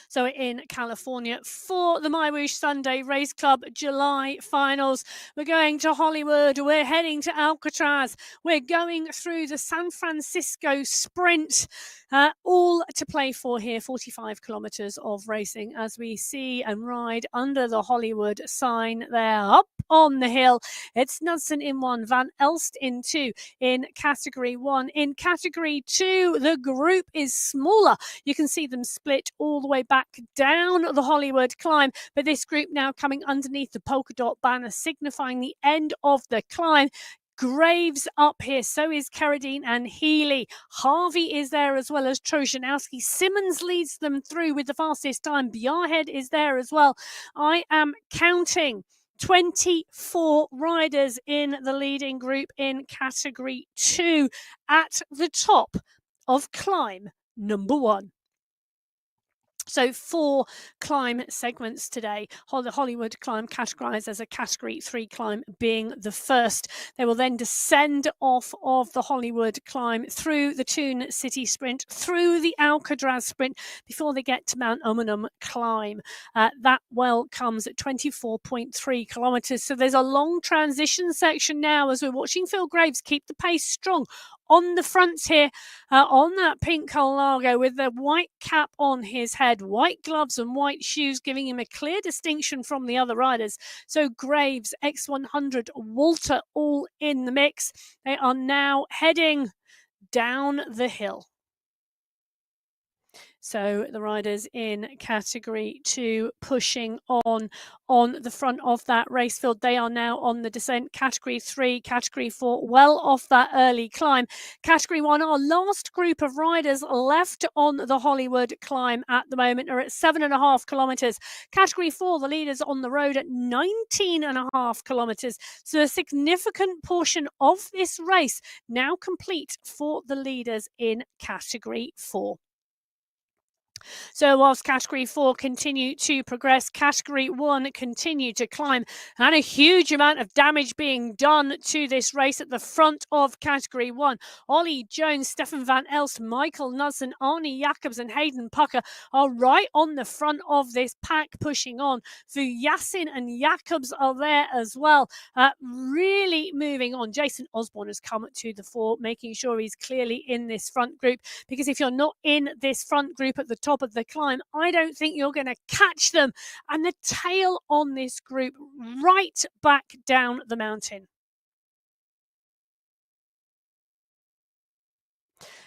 So in California for the MyWhoosh Sunday Race Club July finals. We're going to Hollywood. We're heading to Alcatraz. We're going through the San Francisco Sprint. All to play for here. 45 kilometers of racing as we see and ride under the Hollywood sign there up on the hill. It's Knudsen in 1, Van Elst in 2 in Category 1. In Category 2, the group is smaller. You can see them split all the way back down the Hollywood climb, but this group now coming underneath the polka dot banner, signifying the end of the climb. Graves up here, so is Carradine and Healy. Harvey is there as well as Trojanowski. Simmons leads them through with the fastest time. Bjarhead is there as well. I am counting 24 riders in the leading group in category 2 at the top of climb number 1. So 4 climb segments today. The Hollywood climb categorized as a category 3 climb being the first. They will then descend off of the Hollywood climb through the Toon City Sprint, through the Alcatraz Sprint before they get to Mount Umunhum climb. That well comes at 24.3 kilometers. So there's a long transition section now as we're watching Phil Graves keep the pace strong on the front here, on that pink Colnago with the white cap on his head, white gloves and white shoes, giving him a clear distinction from the other riders. So Graves, X100, Walter, all in the mix. They are now heading down the hill. So the riders in category 2 pushing on the front of that race field. They are now on the descent. Category 3, category 4, well off that early climb. Category 1, our last group of riders left on the Hollywood climb at the moment are at 7.5 kilometers. Category 4, the leaders on the road at 19.5 kilometers. So a significant portion of this race now complete for the leaders in category 4. So whilst category 4 continue to progress, category 1 continue to climb, and a huge amount of damage being done to this race at the front of category 1. Ollie Jones, Stefan van Elst, Michael Knudsen, Arnie Jacobs and Hayden Pucker are right on the front of this pack pushing on. Vujasin and Jacobs are there as well, really moving on. Jason Osborne has come to the fore, making sure he's clearly in this front group, because if you're not in this front group at the top of the climb, I don't think you're going to catch them. And the tail on this group right back down the mountain.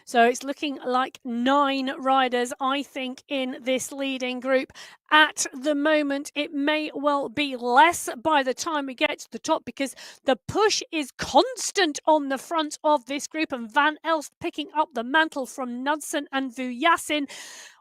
So it's looking like 9 riders, I think, in this leading group. At the moment, it may well be less by the time we get to the top, because the push is constant on the front of this group, and Van Elst picking up the mantle from Knudsen and Vujasin.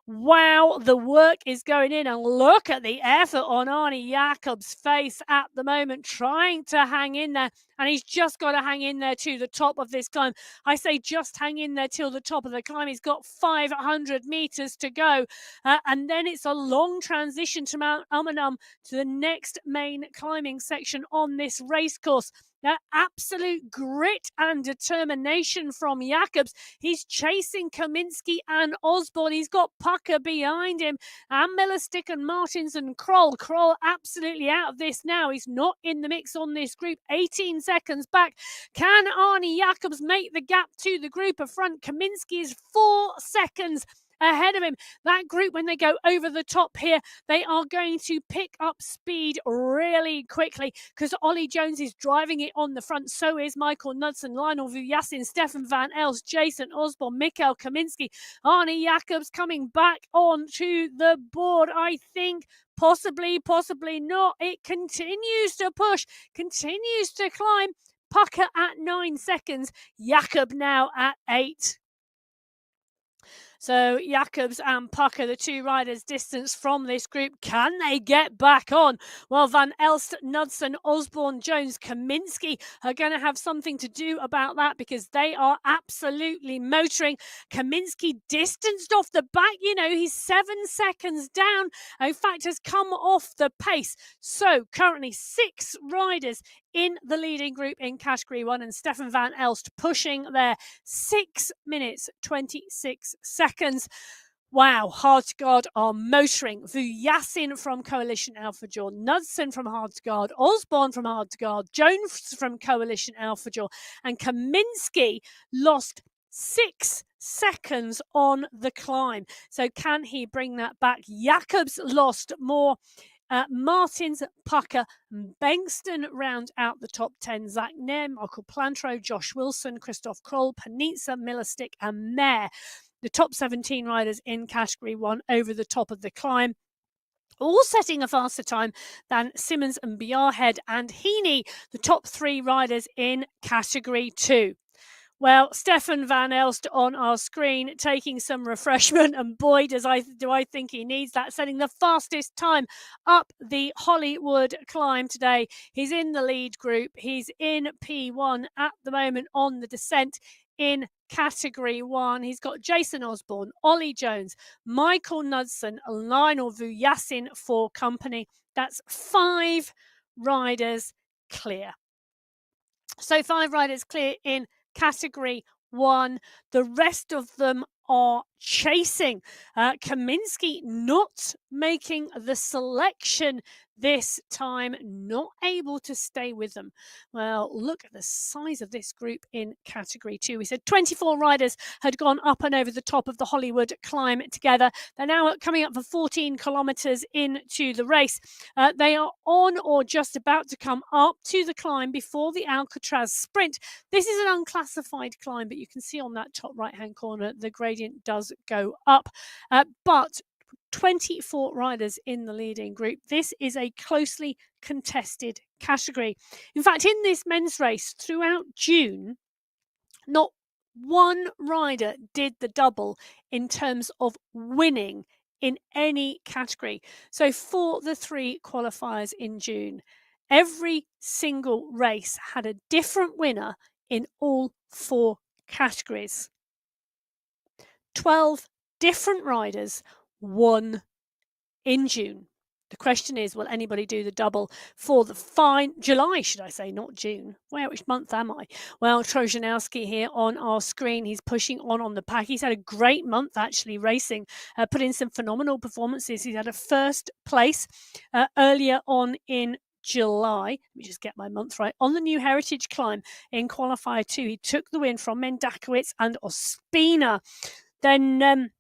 Wow, the work is going in, and look at the effort on Arnie Jacobs' face at the moment, trying to hang in there, and he's just got to hang in there to the top of this climb. I say just hang in there till the top of the climb. He's got 500 meters to go, and then it's a long transition to Mount Umunhum, to the next main climbing section on this race course. Now, absolute grit and determination from Jacobs. He's chasing Kaminski and Osborne. He's got Pucker behind him, and Millerstick and Martins and Kroll. Kroll absolutely out of this now. He's not in the mix on this group. 18 seconds back. Can Arnie Jacobs make the gap to the group of front? Kaminski is 4 seconds ahead of him. That group, when they go over the top here, they are going to pick up speed really quickly, because Ollie Jones is driving it on the front. So is Michael Knudsen, Lionel Vujasin, Stefan van Elst, Jason Osborne, Mikhail Kaminski, Arnie Jacobs coming back onto the board. I think possibly not. It continues to push, continues to climb. Pucker at 9 seconds, Jacob now at 8. So Jacobs and Pucker, the 2 riders distance from this group. Can they get back on? Well, Van Elst, Knudsen, Osborne, Jones, Kaminski are going to have something to do about that, because they are absolutely motoring. Kaminski distanced off the back. You know, he's 7 seconds down. In fact, has come off the pace. So currently 6 riders in the leading group in category 1, and Stefan van Elst pushing there. 6 minutes 26 seconds. Wow, Hard to Guard are motoring. Vujasin from Coalition Alpha Jaw, Knudsen from Hard to Guard, Osborne from Hard to Guard, Jones from Coalition Alpha Jaw, and Kaminski lost 6 seconds on the climb. So can he bring that back? Jacobs lost more. Martins, Pucker, and Bengston round out the top 10. Zach Nair, Michael Plantro, Josh Wilson, Christoph Kroll, Panizza, Millerstick, and Mayer. The top 17 riders in category 1 over the top of the climb. all setting a faster time than Simmons and Bjarhed and Heaney, the top 3 riders in Category 2. Well, Stefan van Elst on our screen taking some refreshment, and boy, do I think he needs that, setting the fastest time up the Hollywood climb today. He's in the lead group. He's in P1 at the moment on the descent in Category 1. He's got Jason Osborne, Ollie Jones, Michael Knudsen, Lionel Vujasin for company. That's 5 riders clear. So 5 riders clear in Category 1. The rest of them are chasing. Kaminsky not making the selection this time, not able to stay with them. Well, look at the size of this group in Category 2. We said 24 riders had gone up and over the top of the Hollywood climb together. They're now coming up for 14 kilometres into the race. They are on or just about to come up to the climb before the Alcatraz sprint. This is an unclassified climb, but you can see on that top right-hand corner, the gradient does go up. But 24 riders in the leading group. This is a closely contested category. In fact, in this men's race throughout June, not one rider did the double in terms of winning in any category. So for the 3 qualifiers in June, every single race had a different winner in all 4 categories. 12 different riders won in June. The question is, will anybody do the double for the July, should I say, not June? Well, which month am I? Well, Trojanowski here on our screen. He's pushing on the pack. He's had a great month, actually, racing. Put in some phenomenal performances. He's had a first place earlier on in July. Let me just get my month right. On the New Heritage climb in Qualifier 2, he took the win from Mendakowicz and Ospina. Then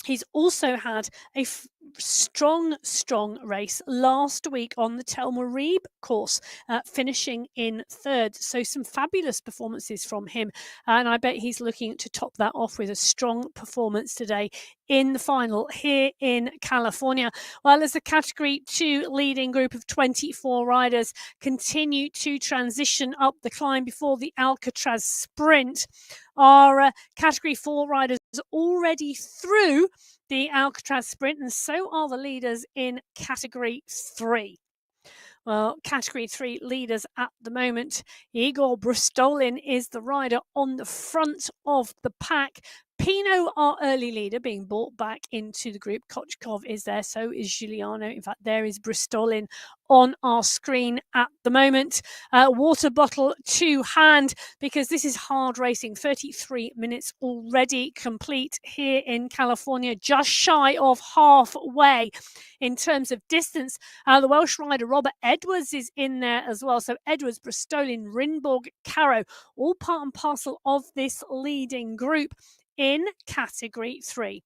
he's also had a strong race last week on the Tel Marib course, finishing in 3rd. So some fabulous performances from him. And I bet he's looking to top that off with a strong performance today in the final here in California. Well, as the Category 2 leading group of 24 riders continue to transition up the climb before the Alcatraz sprint, our Category 4 riders already through the Alcatraz sprint, and so are the leaders in Category 3. Well, Category 3 leaders at the moment. Igor Brustolin is the rider on the front of the pack. Pino, our early leader, being brought back into the group. Kochkov is there, so is Giuliano. In fact, there is Brustolin on our screen at the moment. Water bottle to hand, because this is hard racing. 33 minutes already complete here in California, just shy of halfway in terms of distance. The Welsh rider Robert Edwards is in there as well. So Edwards, Brustolin, Rinborg, Caro, all part and parcel of this leading group in Category 3.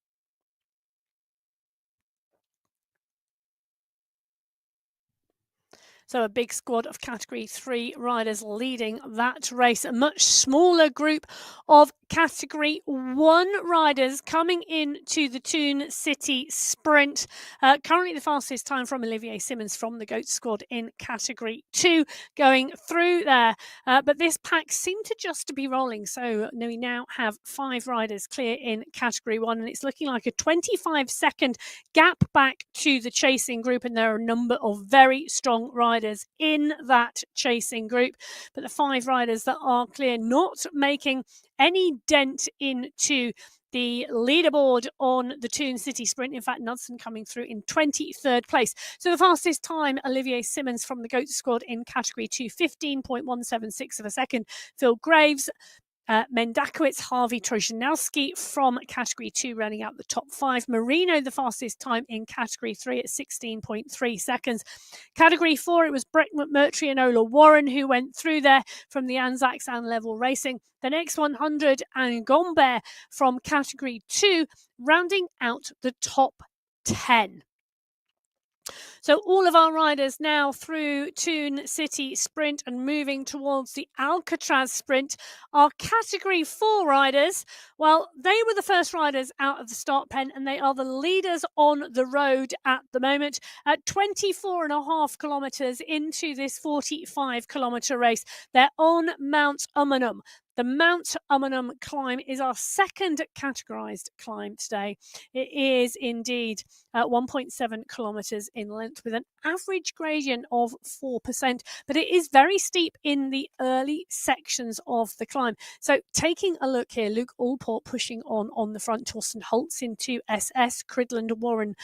So a big squad of Category 3 riders leading that race. A much smaller group of Category 1 riders coming into the Toon City Sprint. Currently the fastest time from Olivier Simmons from the GOAT squad in Category 2 going through there. But this pack seemed to just be rolling. So we now have 5 riders clear in Category 1. And it's looking like a 25-second gap back to the chasing group. And there are a number of very strong riders in that chasing group, but the 5 riders that are clear not making any dent into the leaderboard on the Toon City Sprint. In fact, Knudsen coming through in 23rd place. So the fastest time, Olivier Simmons from the GOAT squad in Category 2, 15.176 of a second. Phil Graves, Mendakowicz, Harvey, Trojanowski from Category 2 running out the top 5. Marino, the fastest time in Category 3 at 16.3 seconds. Category 4, it was Breck McMurtry and Ola Warren who went through there from the Anzacs and Level Racing. The next 100 and Gombert from Category 2 rounding out the top 10. So all of our riders now through Toon City Sprint and moving towards the Alcatraz Sprint. Our Category 4 riders, well, they were the first riders out of the start pen and they are the leaders on the road at the moment at 24.5 kilometres into this 45-kilometre race. They're on Mount Umunhum. The Mount Umunhum climb is our second categorised climb today. It is indeed 1.7 kilometres in length with an average gradient of 4%, but it is very steep in the early sections of the climb. So taking a look here, Luke Allport pushing on the front, Torsten Holtz into SS, Cridland Warren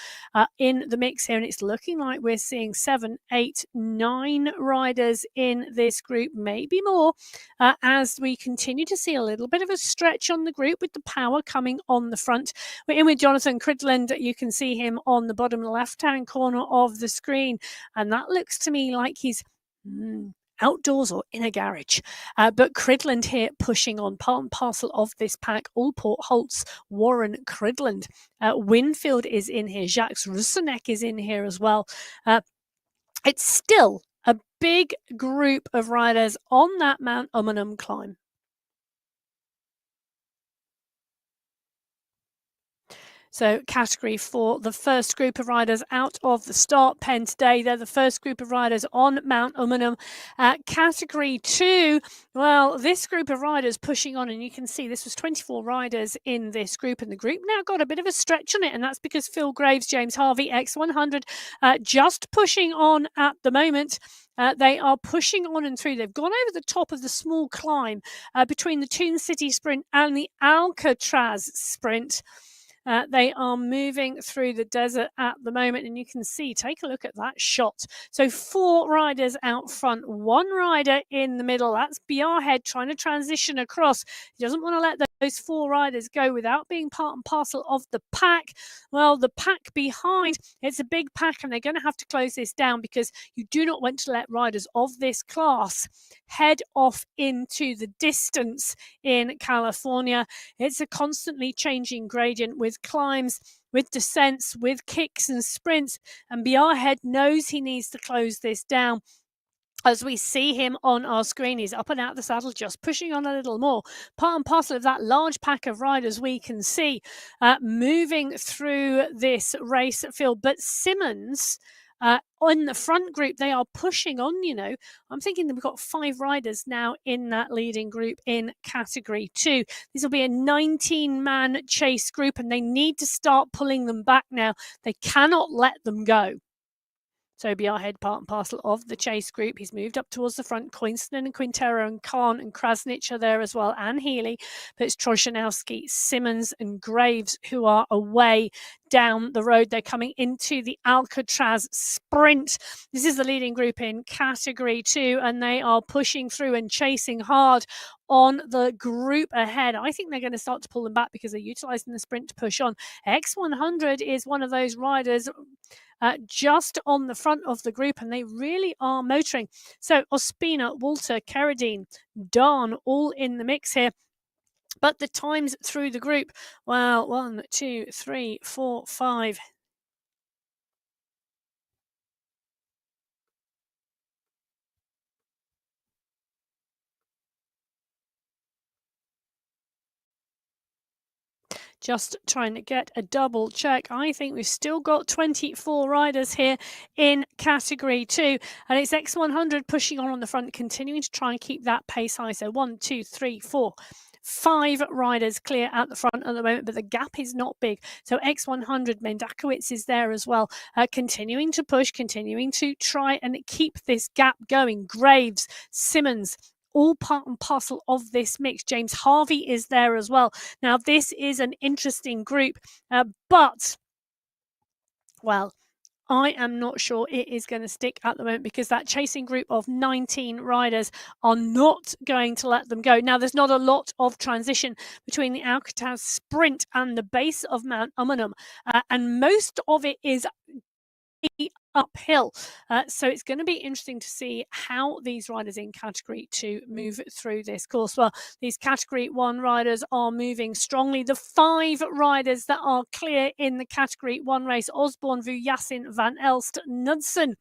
in the mix here, and it's looking like we're seeing 7, 8, 9 riders in this group, maybe more, as we continue to see a little bit of a stretch on the group with the power coming on the front. We're in with Jonathan Cridland. You can see him on the bottom left-hand corner of the screen, and that looks to me like he's outdoors or in a garage. But Cridland here pushing on, part and parcel of this pack. Allport, Holtz, Warren, Cridland. Winfield is in here. Jacques Russenek is in here as well. It's still a big group of riders on that Mount Umunhum climb. So Category 4, the first group of riders out of the start pen today. They're the first group of riders on Mount Umunhum. Category 2, well, this group of riders pushing on, and you can see this was 24 riders in this group, and the group now got a bit of a stretch on it, and that's because Phil Graves, James Harvey, X100, just pushing on at the moment. They are pushing on and through. They've gone over the top of the small climb between the Toon City Sprint and the Alcatraz Sprint. They are moving through the desert at the moment, and you can see, take a look at that shot. So 4 riders out front, 1 rider in the middle. That's Bjarhead trying to transition across. He doesn't want to let those 4 riders go without being part and parcel of the pack. Well, the pack behind, it's a big pack, and they're going to have to close this down because you do not want to let riders of this class head off into the distance in California. It's a constantly changing gradient with climbs, with descents, with kicks and sprints, and Bjarhead knows he needs to close this down. As we see him on our screen, he's up and out of the saddle, just pushing on a little more. Part and parcel of that large pack of riders we can see moving through this race field. But Simmons, on the front group, they are pushing on, you know. I'm thinking that we've got 5 riders now in that leading group in Category 2. This will be a 19-man chase group, and they need to start pulling them back now. They cannot let them go. So Bjarhead, part and parcel of the chase group. He's moved up towards the front. Coinston and Quintero and Khan and Krasnich are there as well, and Healy. But it's Troshanowski, Simmons and Graves who are away down the road. They're coming into the Alcatraz Sprint. This is the leading group in Category 2, and they are pushing through and chasing hard on the group ahead. I think they're going to start to pull them back because they're utilising the sprint to push on. X100 is one of those riders just on the front of the group, and they really are motoring. So Ospina, Walter, Carradine, Darn, all in the mix here. But the times through the group, well, 1, 2, 3, 4, 5. Just trying to get a double check. I think we've still got 24 riders here in Category 2. And it's X100 pushing on the front, continuing to try and keep that pace high. So 1, 2, 3, 4. 5 riders clear at the front at the moment, but the gap is not big. So X100, Mendakowicz is there as well, continuing to push, continuing to try and keep this gap going. Graves, Simmons, all part and parcel of this mix. James Harvey is there as well. Now, this is an interesting group, but, well, I am not sure it is going to stick at the moment because that chasing group of 19 riders are not going to let them go. Now, there's not a lot of transition between the Alcatraz Sprint and the base of Mount Umunhum, and most of it is uphill. So it's going to be interesting to see how these riders in Category 2 move through this course. Well, these Category 1 riders are moving strongly. The 5 riders that are clear in the Category 1 race, Osborne, Vujasin, Van Elst, Knudsen,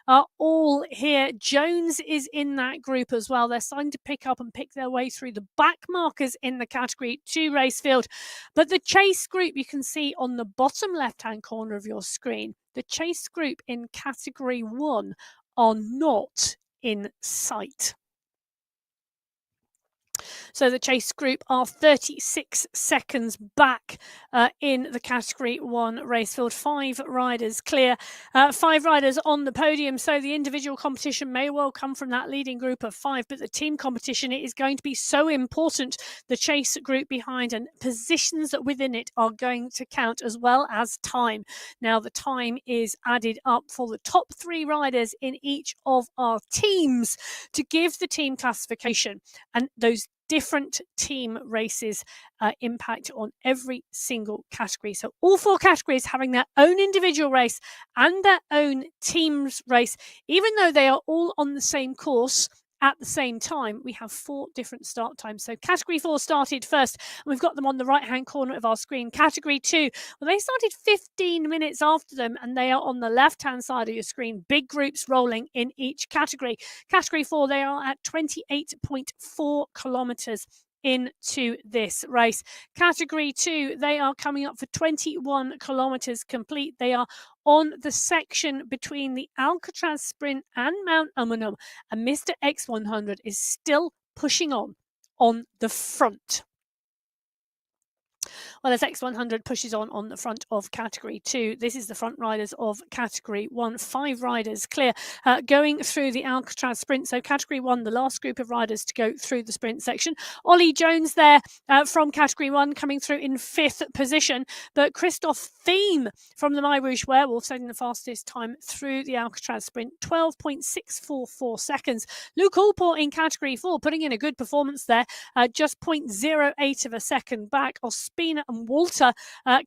are all here. Jones is in that group as well. They're starting to pick up and pick their way through the back markers in the Category 2 race field. But the chase group you can see on the bottom left-hand corner of your screen, the chase group in Category 1 are not in sight. So the chase group are 36 seconds back in the Category 1 race field. 5 riders clear, 5 riders on the podium. So the individual competition may well come from that leading group of 5, but the team competition is going to be so important. The chase group behind and positions within it are going to count, as well as time. Now the time is added up for the top 3 riders in each of our teams to give the team classification, and those different team races impact on every single category. So all 4 categories having their own individual race and their own teams race, even though they are all on the same course at the same time. We have 4 different start times. So Category 4 started first, and we've got them on the right-hand corner of our screen. Category 2, well, they started 15 minutes after them, and they are on the left-hand side of your screen. Big groups rolling in each category. Category 4, they are at 28.4 kilometres into this race. Category 2, they are coming up for 21 kilometres complete. They are on the section between the Alcatraz Sprint and Mount Umunhum, and Mr. X100 is still pushing on the front. Well, as X100 pushes on the front of Category 2, this is the front riders of Category 1. 5 riders clear, going through the Alcatraz Sprint. So Category 1, the last group of riders to go through the sprint section. Ollie Jones there from Category 1 coming through in 5th position. But Christoph Thiem from the MyWhoosh Werewolf setting the fastest time through the Alcatraz Sprint, 12.644 seconds. Luke Allport in Category 4 putting in a good performance there, just 0.08 of a second back. Ospina and Walter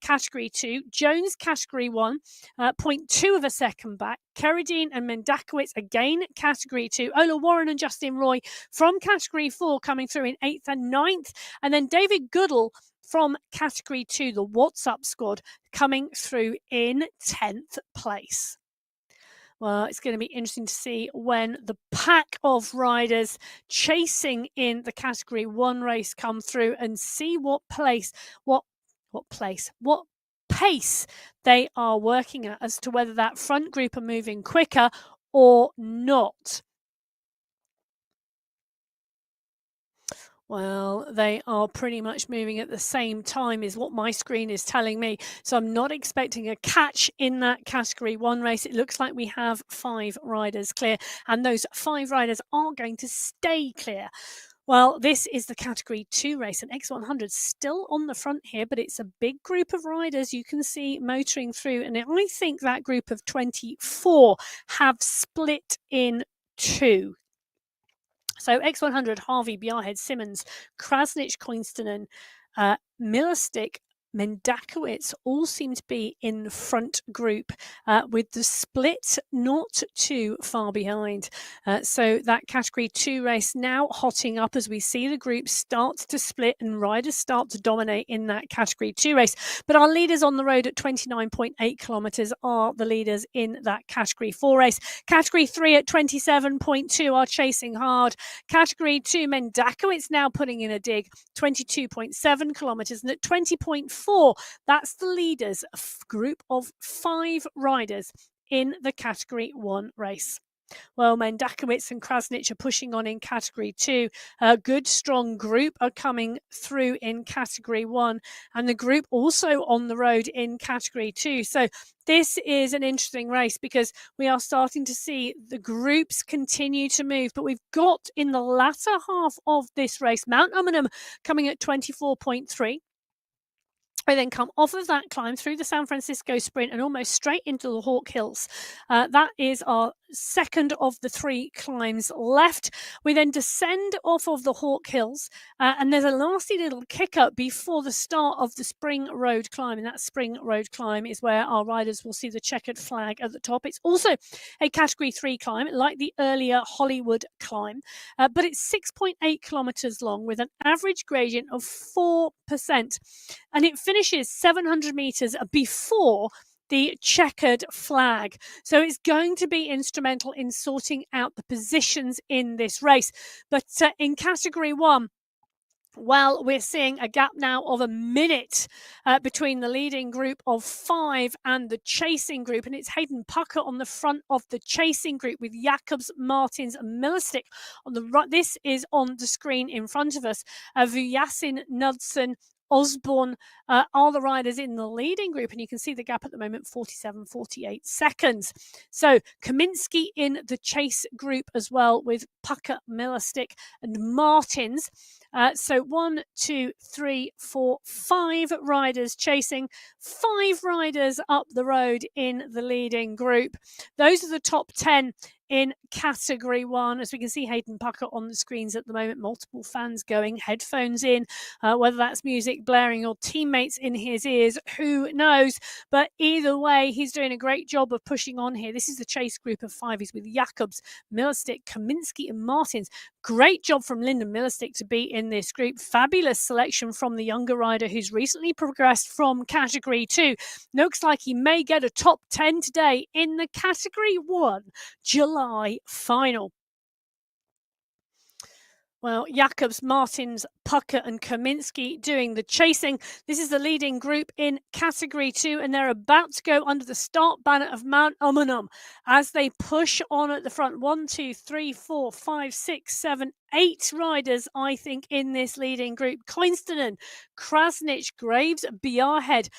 Category 2. Jones Category 1, 0.2 of a second back. Keridine and Mendakowicz again Category 2. Ola Warren and Justin Roy from Category 4 coming through in 8th and 9th. And then David Goodall from Category 2, the What's Up squad, coming through in 10th place. Well, it's going to be interesting to see when the pack of riders chasing in the Category 1 race come through and see what pace they are working at, as to whether that front group are moving quicker or not. Well, they are pretty much moving at the same time is what my screen is telling me. So I'm not expecting a catch in that Category 1 race. It looks like we have 5 riders clear, and those 5 riders are going to stay clear. Well, this is the Category 2 race, and X100 still on the front here, but it's a big group of riders you can see motoring through. And I think that group of 24 have split in 2. So X100, Harvey, Bjarhead, Simmons, Krasnich, Koinstinen, Millerstick, Mendakowicz all seem to be in the front group, with the split not too far behind. So that Category 2 race now hotting up as we see the group start to split and riders start to dominate in that Category 2 race. But our leaders on the road at 29.8 kilometres are the leaders in that Category 4 race. Category 3 at 27.2 are chasing hard. Category 2, Mendakowicz now putting in a dig, 22.7 kilometres, and at 20.4, that's the leaders, a group of 5 riders in the Category 1 race. Well, Mendakowicz and Krasnich are pushing on in Category 2. A good, strong group are coming through in Category 1, and the group also on the road in Category 2. So this is an interesting race because we are starting to see the groups continue to move, but we've got in the latter half of this race, Mount Umunhum coming at 24.3. I then come off of that climb through the San Francisco Sprint and almost straight into the Hawk Hills. That is our second of the 3 climbs left. We then descend off of the Hawk Hills, and there's a nasty little kick up before the start of the Spring Road climb. And that Spring Road climb is where our riders will see the checkered flag at the top. It's also a Category 3 climb, like the earlier Hollywood climb, but it's 6.8 kilometers long with an average gradient of 4%. And it finishes 700 meters before the checkered flag. So it's going to be instrumental in sorting out the positions in this race. But in Category 1, well, we're seeing a gap now of a minute between the leading group of 5 and the chasing group. And it's Hayden Pucker on the front of the chasing group with Jacobs, Martins and Millerstick on the right. This is on the screen in front of us. Vujasin, Knudsen, Osborne are the riders in the leading group, and you can see the gap at the moment, 47-48 seconds. So Kaminsky in the chase group as well with Pucker, Millerstick and Martins. So 1, 2, 3, 4, 5 riders chasing, 5 riders up the road in the leading group. Those are the top 10 in Category 1. As we can see Hayden Pucker on the screens at the moment, multiple fans going, headphones in, whether that's music blaring or teammates in his ears, who knows? But either way, he's doing a great job of pushing on here. This is the chase group of 5. He's with Jacobs, Millerstick, Kaminsky and Martins. Great job from Lyndon Millerstick to be in this group. Fabulous selection from the younger rider who's recently progressed from Category 2. Looks like he may get a top 10 today in the Category 1 July final. Well, Jacobs, Martins, Pucker and Kaminsky doing the chasing. This is the leading group in Category 2, and they're about to go under the start banner of Mount Umunhum as they push on at the front. 1, 2, 3, 4, 5, 6, 7, 8 riders, I think, in this leading group. Koinstinen, Krasnich, Graves, Bjarhead,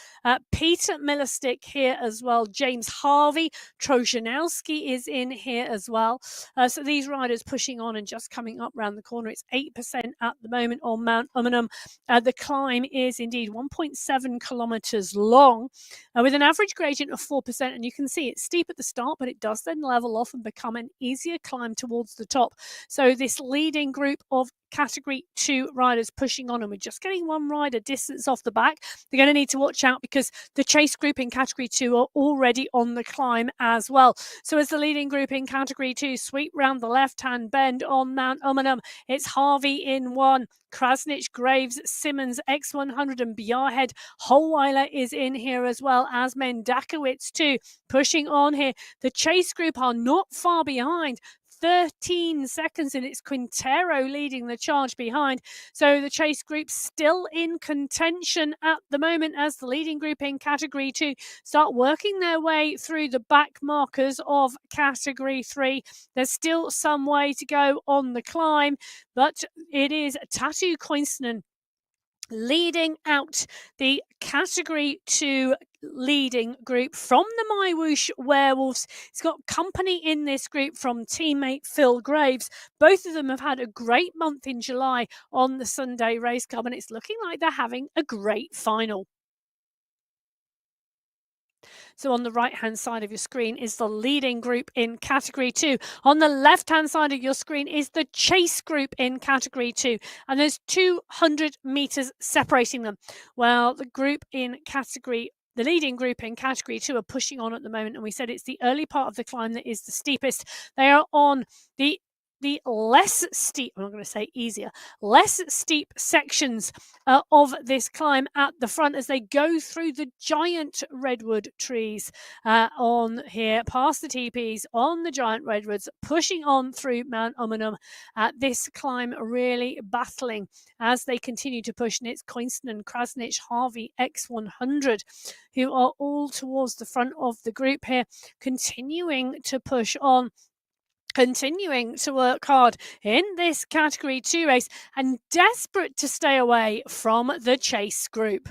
Peter Millerstick here as well. James Harvey, Trojanowski is in here as well. So these riders pushing on and just coming up round the corner. It's 8% at the moment on Mount Umunhum. The climb is indeed 1.7 kilometers long with an average gradient of 4%. And you can see it's steep at the start, but it does then level off and become an easier climb towards the top. So this leading group of Category 2 riders pushing on, and we're just getting 1 rider distance off the back. They're going to need to watch out because the chase group in Category 2 are already on the climb as well. So as the leading group in Category 2 sweep round the left-hand bend on Mount Umunhum, it's Harvey in 1, Krasnich, Graves, Simmons, X100 and Bjarhead. Holweiler is in here as well as Mendakowicz too, pushing on here. The chase group are not far behind. 13 seconds, and it's Quintero leading the charge behind. So the chase group still in contention at the moment as the leading group in Category 2 start working their way through the back markers of Category 3. There's still some way to go on the climb, but it is Tatu Koinstinen leading out the Category 2 leading group from the MyWhoosh Werewolves. It's got company in this group from teammate Phil Graves. Both of them have had a great month in July on the Sunday Race Club, and it's looking like they're having a great final. So on the right-hand side of your screen is the leading group in Category 2. On the left-hand side of your screen is the chase group in Category 2. And there's 200 meters separating them. Well, the leading group in Category 2 are pushing on at the moment. And we said it's the early part of the climb that is the steepest. They are on the less steep, I'm not going to say easier, less steep sections of this climb at the front as they go through the giant redwood trees on here, past the teepees, on the giant redwoods, pushing on through Mount Umunhum. This climb really battling as they continue to push, and it's Koinstinen, Krasnich, Harvey, X100, who are all towards the front of the group here, continuing to push on, continuing to work hard in this Category 2 race and desperate to stay away from the chase group.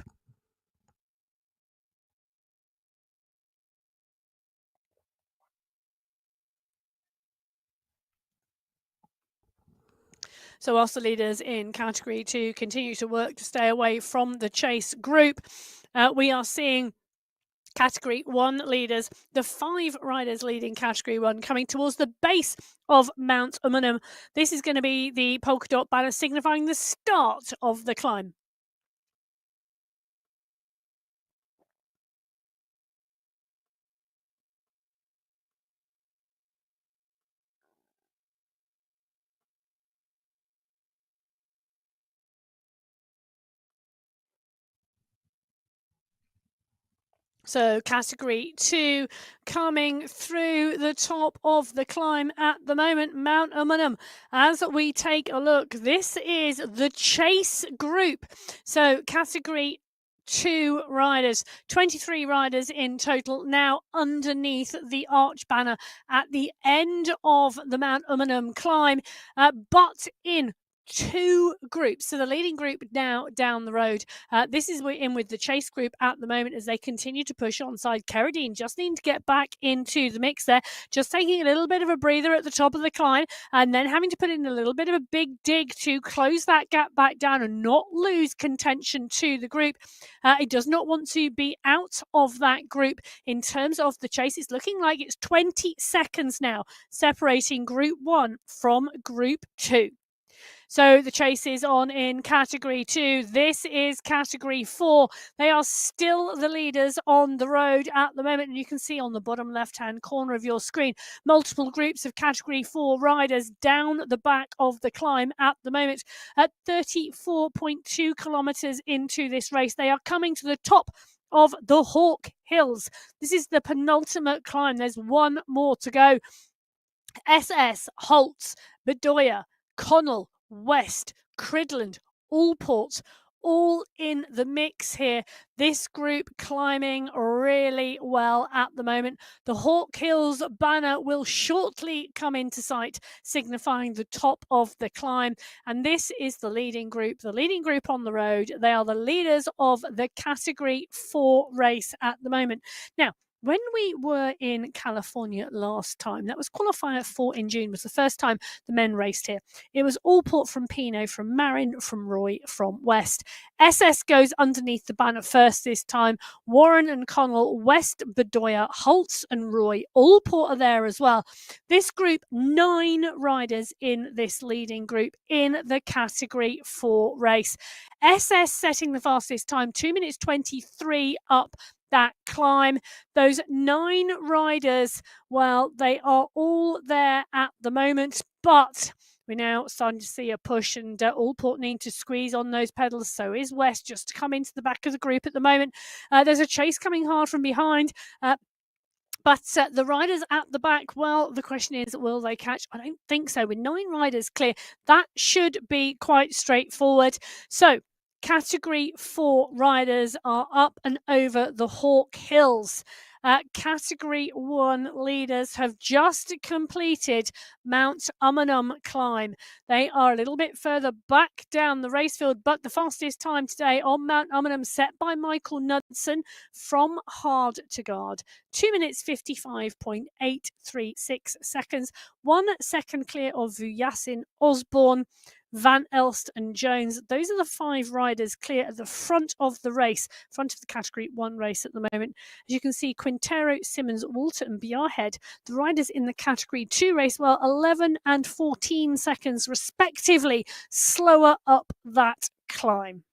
So whilst the leaders in Category 2 continue to work to stay away from the chase group, we are seeing Category 1 leaders, the 5 riders leading Category 1, coming towards the base of Mount Umunhum. This is going to be the polka dot banner signifying the start of the climb. So Category 2 coming through the top of the climb at the moment, Mount Umunhum. As we take a look, this is the chase group. So Category 2 riders, 23 riders in total now underneath the arch banner at the end of the Mount Umunhum climb, but in 2 groups. So the leading group now down the road. This is in with the chase group at the moment as they continue to push onside. Carradine just needing to get back into the mix there, just taking a little bit of a breather at the top of the climb and then having to put in a little bit of a big dig to close that gap back down and not lose contention to the group. It does not want to be out of that group. In terms of the chase, it's looking like it's 20 seconds now separating Group 1 from Group 2. So the chase is on in Category 2. This is Category 4. They are still the leaders on the road at the moment. And you can see on the bottom left-hand corner of your screen, multiple groups of Category 4 riders down the back of the climb at the moment. At 34.2 kilometres into this race, they are coming to the top of the Hawk Hills. This is the penultimate climb. There's one more to go. SS, Holtz, Bedoya, Connell, West, Cridland, Allport, all in the mix here. This group climbing really well at the moment. The Hawk Hills banner will shortly come into sight, signifying the top of the climb. And this is the leading group on the road. They are the leaders of the Category 4 race at the moment. Now, when we were in California last time, that was qualifier 4 in June, was the first time the men raced here. It was Allport from Pinot, from Marin, from Roy, from West. SS goes underneath the banner first this time. Warren and Connell, West, Bedoya, Holtz and Roy, Allport are there as well. This group, 9 riders in this leading group in the Category 4 race. SS setting the fastest time, 2 minutes 23 up that climb. Those 9 riders, well, they are all there at the moment, but we're now starting to see a push, and Allport need to squeeze on those pedals. So is West, just to come into the back of the group at the moment. There's a chase coming hard from behind. But the riders at the back, well, the question is, will they catch? I don't think so. With 9 riders clear, that should be quite straightforward. So Category 4 riders are up and over the Hawk Hills. Category 1 leaders have just completed Mount Umunhum climb. They are a little bit further back down the race field, but the fastest time today on Mount Umunhum set by Michael Knudsen from Hard to Guard. 2 minutes 55.836 seconds. 1 second clear of Vujasin, Osborne, Van Elst and Jones. Those are the 5 riders clear at the front of the race, front of the Category 1 race at the moment. As you can see, Quintero, Simmons, Walter and Bjarhead, the riders in the Category 2 race, well, 11 and 14 seconds respectively slower up that climb.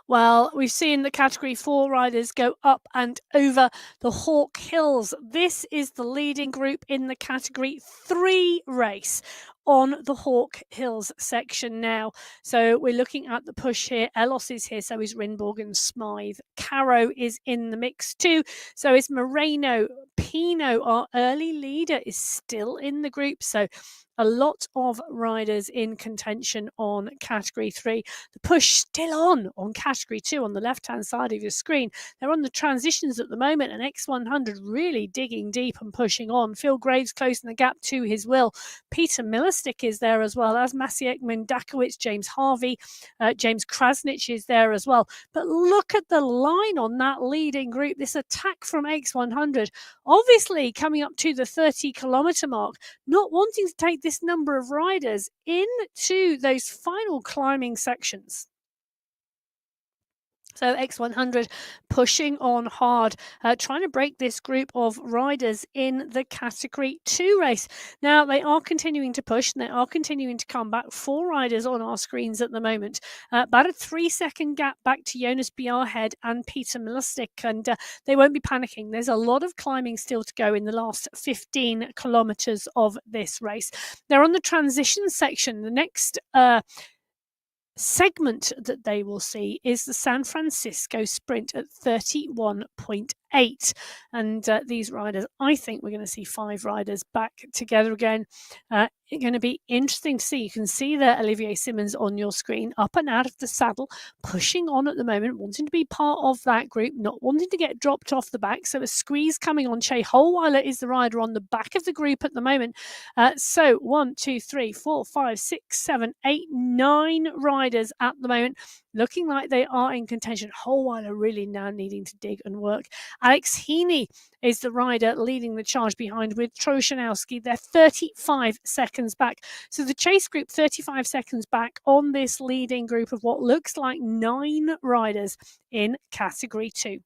Well, we've seen the Category 4 riders go up and over the Hawk Hills. This is the leading group in the Category 3 race on the Hawk Hills section now. So we're looking at the push here. Elos is here, so is Rinborg and Smythe. Caro is in the mix too, so is Moreno. Pinot, our early leader, is still in the group, so a lot of riders in contention on Category 3. The push still on Category 2 on the left-hand side of your screen. They're on the transitions at the moment, and X100 really digging deep and pushing on. Phil Graves closing the gap to his will. Peter Millerstick is there as well, as Maciek Mendakowicz, James Harvey, James Krasnich is there as well. But look at the line on that leading group. This attack from X100, obviously coming up to the 30-kilometre mark, not wanting to take this number of riders into those final climbing sections. So X100 pushing on hard, trying to break this group of riders in the Category 2 race. Now, they are continuing to push and they are continuing to come back. 4 riders on our screens at the moment. About a 3-second gap back to Jonas Bjarhed and Peter Milustig, and they won't be panicking. There's a lot of climbing still to go in the last 15 kilometres of this race. They're on the transition section. The next segment that they will see is the San Francisco Sprint at 31.8, and these riders, I think we're going to see 5 riders back together again. It's going to be interesting to see. You can see there Olivier Simmons on your screen, up and out of the saddle, pushing on at the moment, wanting to be part of that group, not wanting to get dropped off the back. So a squeeze coming on. Che Holweiler is the rider on the back of the group at the moment. So 1, 2, 3, 4, 5, 6, 7, 8, 9 riders at the moment, looking like they are in contention. Holweiler really now needing to dig and work. Alex Heaney is the rider leading the charge behind with Troshanowski. They're 35 seconds back. So the chase group 35 seconds back on this leading group of what looks like 9 riders in Category 2.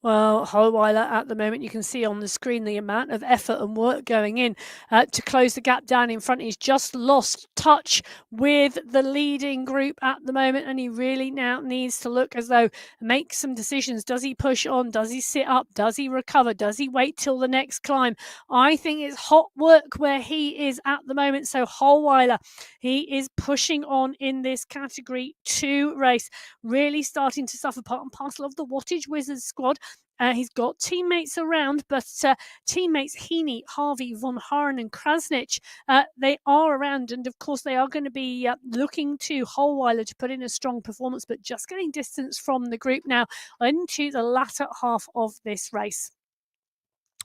Well, Holweiler at the moment, you can see on the screen the amount of effort and work going in to close the gap down in front. He's just lost touch with the leading group at the moment, and he really now needs to look as though make some decisions. Does he push on? Does he sit up? Does he recover? Does he wait till the next climb? I think it's hot work where he is at the moment. So Holweiler, he is pushing on in this Category 2 race, really starting to suffer, part and parcel of the Wattage Wizards squad. He's got teammates around, but teammates Heaney, Harvey, Von Haren and Krasnich, they are around, and of course they are going to be looking to Holweiler to put in a strong performance, but just getting distance from the group now into the latter half of this race.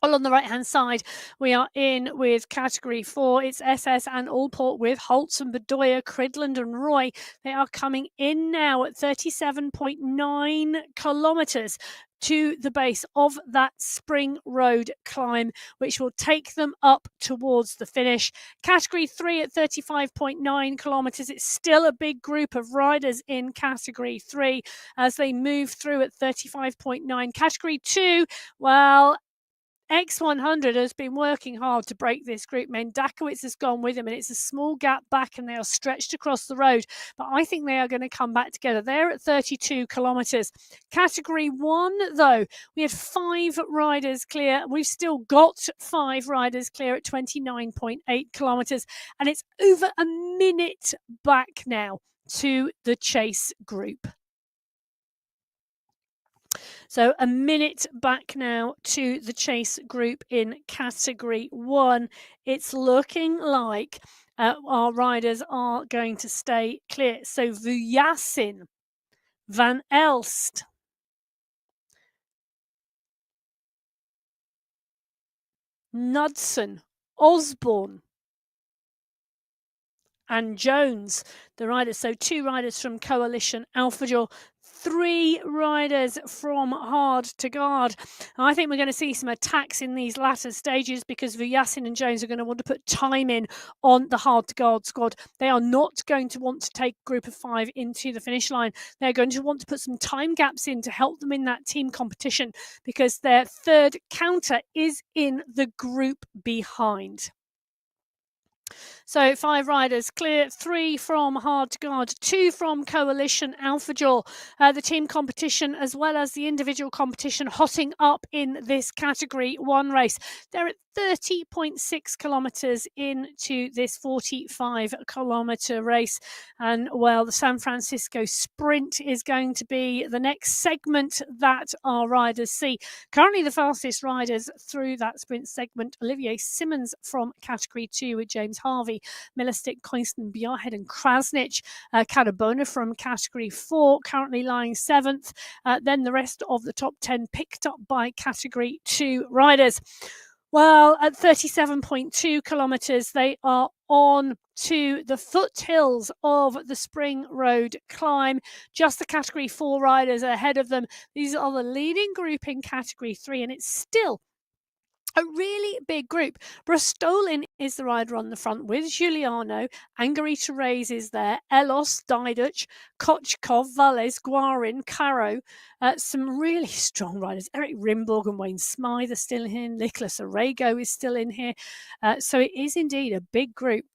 All on the right-hand side, we are in with Category 4. It's SS and Allport with Holtz and Bedoya, Cridland and Roy. They are coming in now at 37.9 kilometres to the base of that Spring Road climb, which will take them up towards the finish. Category 3 at 35.9 kilometres. It's still a big group of riders in Category 3 as they move through at 35.9. Category 2, well, X100 has been working hard to break this group. Mendakowicz has gone with him, and it's a small gap back, and they are stretched across the road. But I think they are going to come back together. They're at 32 kilometres. Category 1, though, we had 5 riders clear. We've still got 5 riders clear at 29.8 kilometres, and it's over a minute back now to the chase group. So a minute back now to the chase group in Category 1. It's looking like our riders are going to stay clear. So Vujasin, Van Elst, Knudsen, Osborne and Jones, the riders. So 2 riders from Coalition Alphajour, 3 riders from Hard to Guard. I think we're going to see some attacks in these latter stages because Vujasin and Jones are going to want to put time in on the Hard to Guard squad. They are not going to want to take group of 5 into the finish line. They're going to want to put some time gaps in to help them in that team competition because their third counter is in the group behind. So 5 riders clear, 3 from Hard to Guard, 2 from Coalition Alphajour. The team competition as well as the individual competition hotting up in this Category 1 race. They're at 30.6 kilometres into this 45-kilometre race. And, well, the San Francisco Sprint is going to be the next segment that our riders see. Currently the fastest riders through that sprint segment, Olivier Simmons from Category 2 with James Harvey, Milustig, Koinsten, Bjarhed and Krasnich. Cadabona from Category 4, currently lying 7th. Then the rest of the top 10 picked up by Category 2 riders. Well, at 37.2 kilometres, they are on to the foothills of the Spring Road climb. Just the Category 4 riders ahead of them. These are the leading group in Category 3, and it's still A really big group. Brustolin is the rider on the front with Giuliano. Angarita Reyes is there. Elos, Diduch, Kochkov, Valles, Guarin, Caro. Some really strong riders. Eric Rimborg and Wayne Smythe are still in here. Nicholas Arago is still in here. So it is indeed a big group.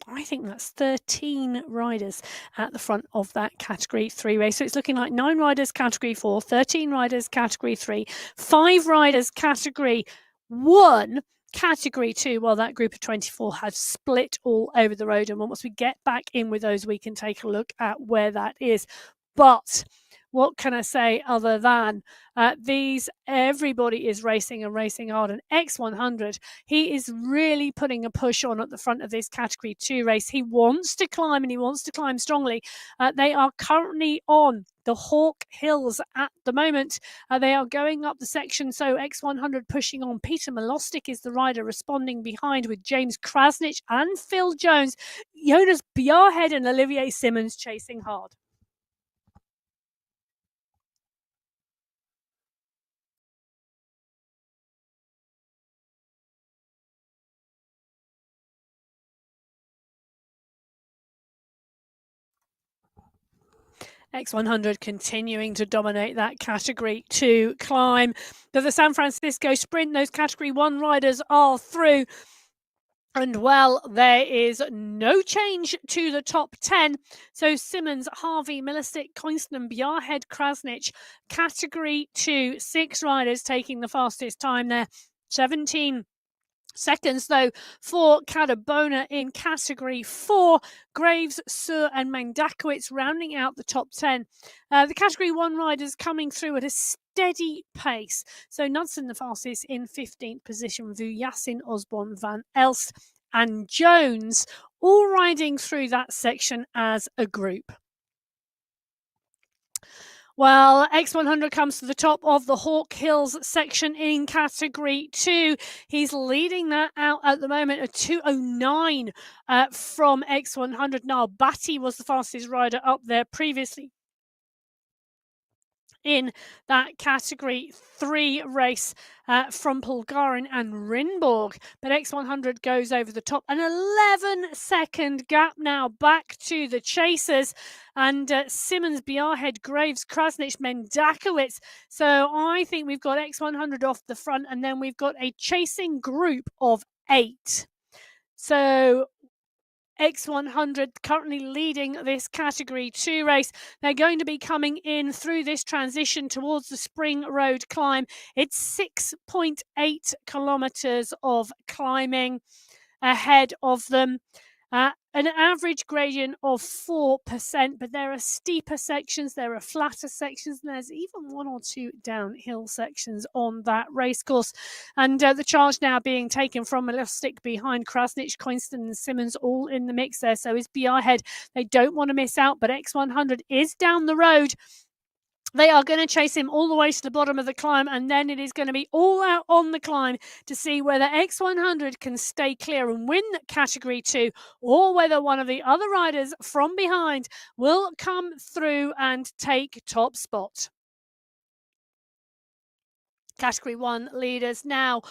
I think that's 13 riders at the front of that Category 3 race. So it's looking like 9 riders Category 4, 13 riders Category 3, 5 riders Category 1, Category 2. Well, that group of 24 have split all over the road. And once we get back in with those, we can take a look at where that is. But what can I say other than everybody is racing and racing hard. And X100, he is really putting a push on at the front of this Category 2 race. He wants to climb, and he wants to climb strongly. They are currently on the Hawk Hills at the moment. They are going up the section, so X100 pushing on. Peter Milostic is the rider responding behind with James Krasnich and Phil Jones. Jonas Bjarhead and Olivier Simmons chasing hard. X100 continuing to dominate that Category 2 climb. To the San Francisco Sprint, those Category 1 riders are through. And well, there is no change to the top 10. So Simmons, Harvey, Milostic, Coinston, Bjarhead, Krasnich, Category 2, 6 riders taking the fastest time there. 17 seconds, though, for Cadabona in Category 4. Graves, Sur and Mandakowitz rounding out the top 10. The Category 1 riders coming through at a steady pace. So Knudsen the fastest in 15th position. Vu Yassin, Osborne, Van Elst and Jones all riding through that section as a group. Well, X100 comes to the top of the Hawk Hills section in Category 2. He's leading that out at the moment, a 2:09 from X100. Now, Batty was the fastest rider up there previously in that Category 3 race from Pulgarin and Rinborg. But X100 goes over the top. An 11-second gap now back to the chasers. And Simmons, Bjarhead, Graves, Krasnich, Mendakowitz. So I think we've got X100 off the front, and then we've got a chasing group of 8. So X100 currently leading this Category 2 race. They're going to be coming in through this transition towards the Spring Road climb. It's 6.8 kilometers of climbing ahead of them. An average gradient of 4%, but there are steeper sections, there are flatter sections, and there's even 1 or 2 downhill sections on that racecourse. And the charge now being taken from Milostic behind Krasnich, Coinston and Simmons all in the mix there. So is Bjarhead. They don't want to miss out, but X100 is down the road. They are going to chase him all the way to the bottom of the climb, and then it is going to be all out on the climb to see whether X100 can stay clear and win Category 2, or whether one of the other riders from behind will come through and take top spot. Category 1 leaders now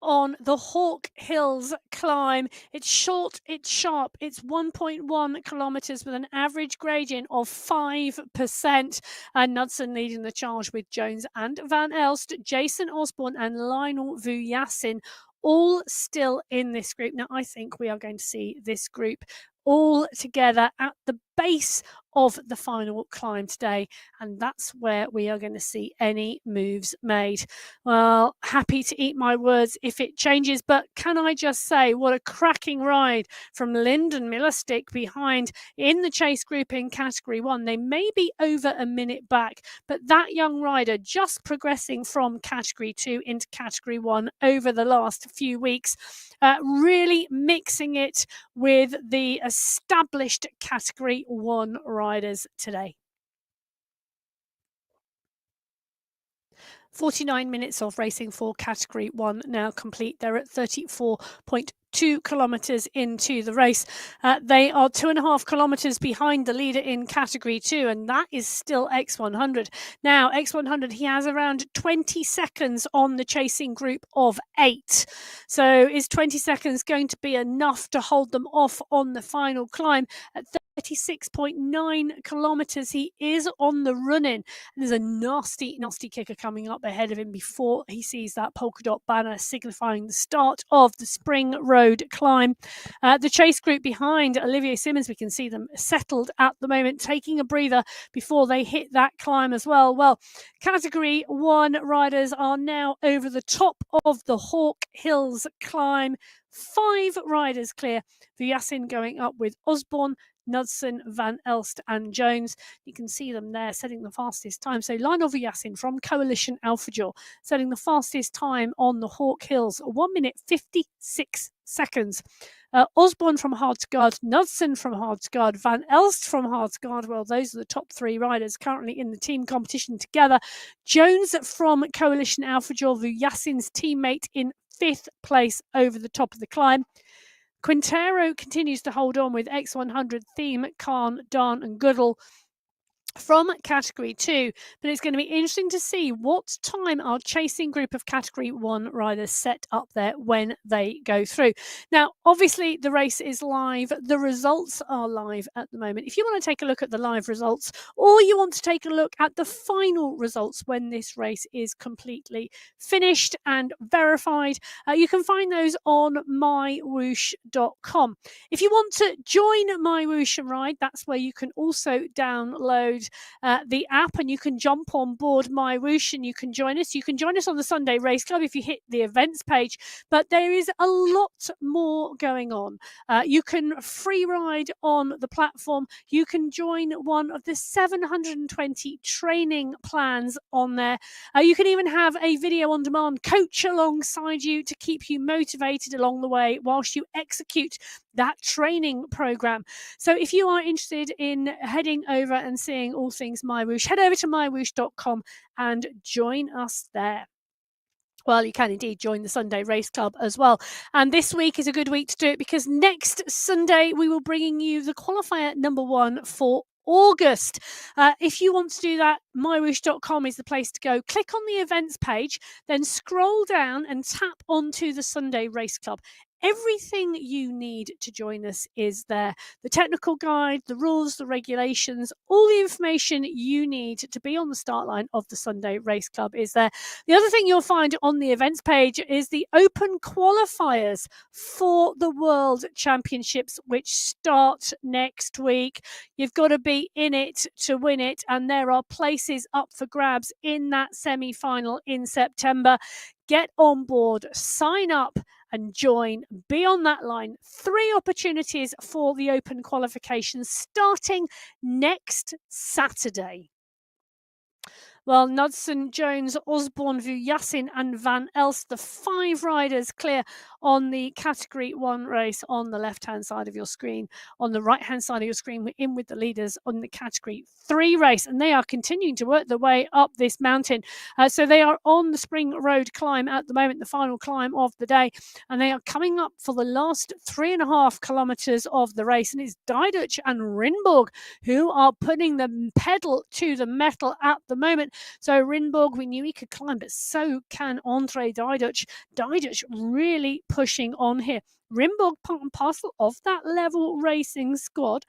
on the Hawk Hills climb. It's short, it's sharp, it's 1.1 kilometers with an average gradient of 5%. And Knudsen leading the charge with Jones and Van Elst, Jason Osborne and Lionel Vuyasin all still in this group. Now, I think we are going to see this group all together at the base of the final climb today, and that's where we are going to see any moves made. Well, happy to eat my words if it changes, but can I just say what a cracking ride from Lyndon Milostic behind in the chase group in Category 1. They may be over a minute back, but that young rider just progressing from Category 2 into Category 1 over the last few weeks, really mixing it with the established Category 1 riders today. 49 minutes of racing for Category 1 now complete. They're at 34.2 kilometres into the race. They are 2.5 kilometres behind the leader in Category 2, and that is still X100. Now, X100, he has around 20 seconds on the chasing group of 8. So is 20 seconds going to be enough to hold them off on the final climb? At 36.9 kilometres, he is on the run-in. There's a nasty kicker coming up ahead of him before he sees that polka dot banner signifying the start of the Spring Road climb. The chase group behind Olivier Simmons, we can see them settled at the moment, taking a breather before they hit that climb as well. Well, Category 1 riders are now over the top of the Hawk Hills climb. 5 riders clear. Vujasin going up with Osborne, Knudsen, Van Elst and Jones. You can see them there setting the fastest time. So Lionel Vujasin from Coalition Alphagor setting the fastest time on the Hawk Hills, 1 minute 56 seconds. Osborne from Hardsgard, Knudsen from Hardsgard, Van Elst from Hardsgard. Well, those are the top 3 riders currently in the team competition together. Jones from Coalition Alphagor, Vujasin's teammate, in 5th place over the top of the climb. Quintero continues to hold on with X100 Theme, Khan, Dan and Goodall from Category 2, but it's going to be interesting to see what time our chasing group of Category 1 riders set up there when they go through. Now, obviously, the race is live. The results are live at the moment. If you want to take a look at the live results, or you want to take a look at the final results when this race is completely finished and verified, you can find those on MyWhoosh.com. If you want to join MyWhoosh and ride, that's where you can also download the app, and you can jump on board MyWhoosh and you can join us. You can join us on the Sunday Race Club if you hit the events page, but there is a lot more going on. You can free ride on the platform. You can join one of the 720 training plans on there. You can even have a video on demand coach alongside you to keep you motivated along the way whilst you execute that training program. So if you are interested in heading over and seeing all things MyWhoosh, head over to mywhoosh.com and join us there. Well, you can indeed join the Sunday Race Club as well. And this week is a good week to do it, because next Sunday we will bringing you the qualifier number 1 for August. If you want to do that, mywhoosh.com is the place to go. Click on the events page, then scroll down and tap onto the Sunday Race Club. Everything you need to join us is there. The technical guide, the rules, the regulations, all the information you need to be on the start line of the Sunday Race Club is there. The other thing you'll find on the events page is the open qualifiers for the World Championships, which start next week. You've got to be in it to win it, and there are places up for grabs in that semi-final in September. Get on board, sign up and join, be on that line. 3 opportunities for the open qualifications starting next Saturday. Well, Knudsen, Jones, Osborne, Vujasin and Van Elst, the 5 riders clear on the Category 1 race on the left-hand side of your screen. On the right-hand side of your screen, we're in with the leaders on the Category 3 race, and they are continuing to work their way up this mountain. So they are on the Spring Road climb at the moment, the final climb of the day, and they are coming up for the last 3.5 kilometres of the race. And it's Diduch and Rinborg who are putting the pedal to the metal at the moment. So Rinborg, we knew he could climb, but so can Andre Diduch. Diduch really pushing on here. Rinborg, part and parcel of that level racing squad.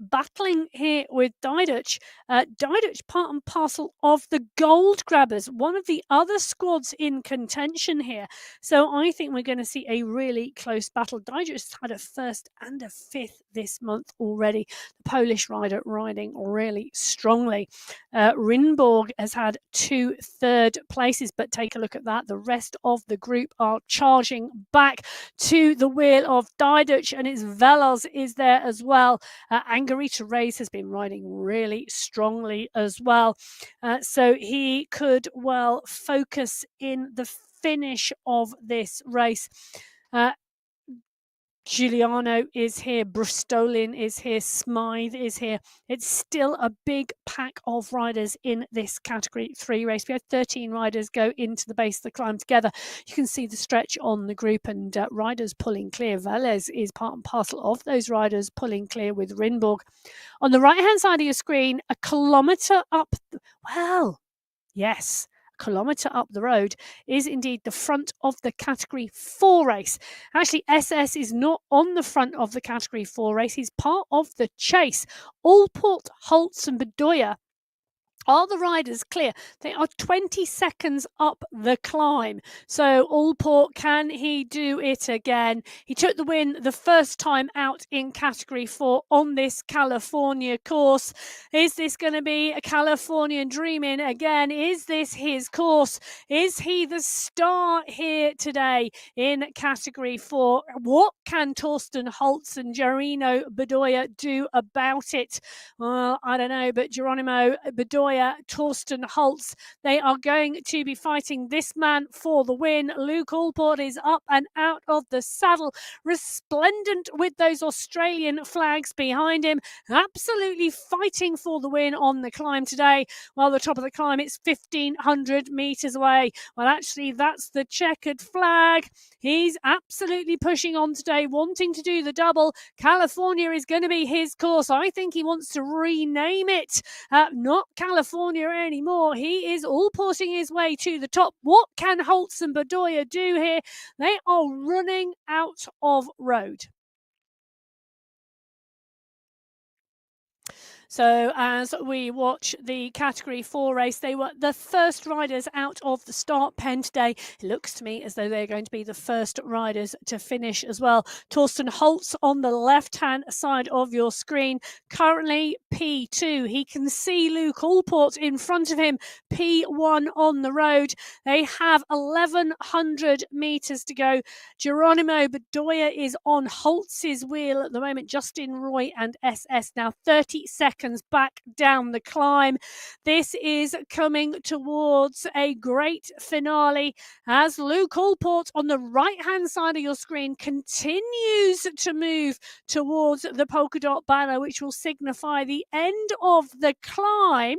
Battling here with Diduch. Diduch, part and parcel of the Gold Grabbers, one of the other squads in contention here. So I think we're going to see a really close battle. Diduch had a 1st and a 5th this month already. The Polish rider riding really strongly. Rinborg has had 2 third places, but take a look at that. The rest of the group are charging back to the wheel of Diduch, and it's Veloz is there as well. Angarita Reyes has been riding really strongly as well. So he could well focus in the finish of this race. Giuliano is here, Bristolin is here, Smythe is here. It's still a big pack of riders in this Category 3 race. We had 13 riders go into the base of the climb together. You can see the stretch on the group, and riders pulling clear. Velez is part and parcel of those riders pulling clear with Rinborg. On the right-hand side of your screen, a kilometre up, yes, kilometre up the road is indeed the front of the Category 4 race. Actually, SS is not on the front of the Category 4 race. He's part of the chase. Allport, Holtz and Bedoya are the riders clear? They are 20 seconds up the climb. So Allport, can he do it again? He took the win the first time out in Category 4 on this California course. Is this going to be a Californian dreaming again? Is this his course? Is he the star here today in Category 4? What can Torsten Holtz and Geronimo Bedoya do about it? Well, I don't know, but Geronimo Bedoya, Torsten Holtz, they are going to be fighting this man for the win. Luke Allport is up and out of the saddle, resplendent with those Australian flags behind him, absolutely fighting for the win on the climb today. Well, the top of the climb, it's 1,500 metres away. Well, actually, that's the checkered flag. He's absolutely pushing on today, wanting to do the double. California is going to be his course. I think he wants to rename it. Not California anymore. He is all porting his way to the top. What can Holtz and Bedoya do here? They are running out of road. So as we watch the Category 4 race, they were the first riders out of the start pen today. It looks to me as though they're going to be the first riders to finish as well. Torsten Holtz on the left-hand side of your screen, currently P2. He can see Luke Allport in front of him, P1 on the road. They have 1,100 metres to go. Geronimo Bedoya is on Holtz's wheel at the moment. Justin Roy and SS now 30 seconds back down the climb. This is coming towards a great finale as Luke Allport on the right-hand side of your screen continues to move towards the polka dot banner, which will signify the end of the climb,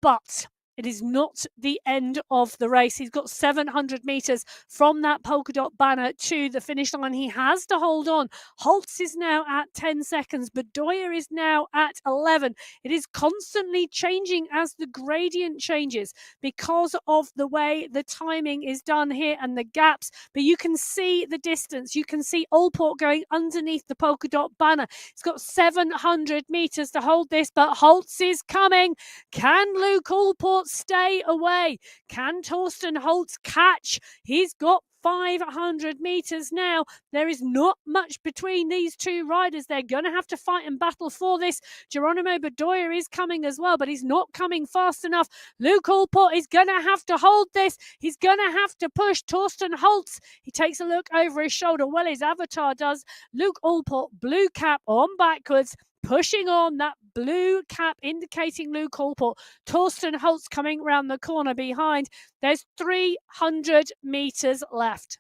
but it is not the end of the race. He's got 700 metres from that polka dot banner to the finish line. He has to hold on. Holtz is now at 10 seconds. Bedoya is now at 11. It is constantly changing as the gradient changes because of the way the timing is done here and the gaps. But you can see the distance. You can see Allport going underneath the polka dot banner. He's got 700 metres to hold this, but Holtz is coming. Can Luke Allport stay away? Can Torsten Holtz catch? He's got 500 metres now. There is not much between these two riders. They're going to have to fight and battle for this. Geronimo Bedoya is coming as well, but he's not coming fast enough. Luke Allport is going to have to hold this. He's going to have to push Torsten Holtz. He takes a look over his shoulder. Well, his avatar does. Luke Allport, blue cap on backwards, pushing on, that blue cap indicating Luke Allport. Torsten Holtz coming round the corner behind. There's 300 metres left.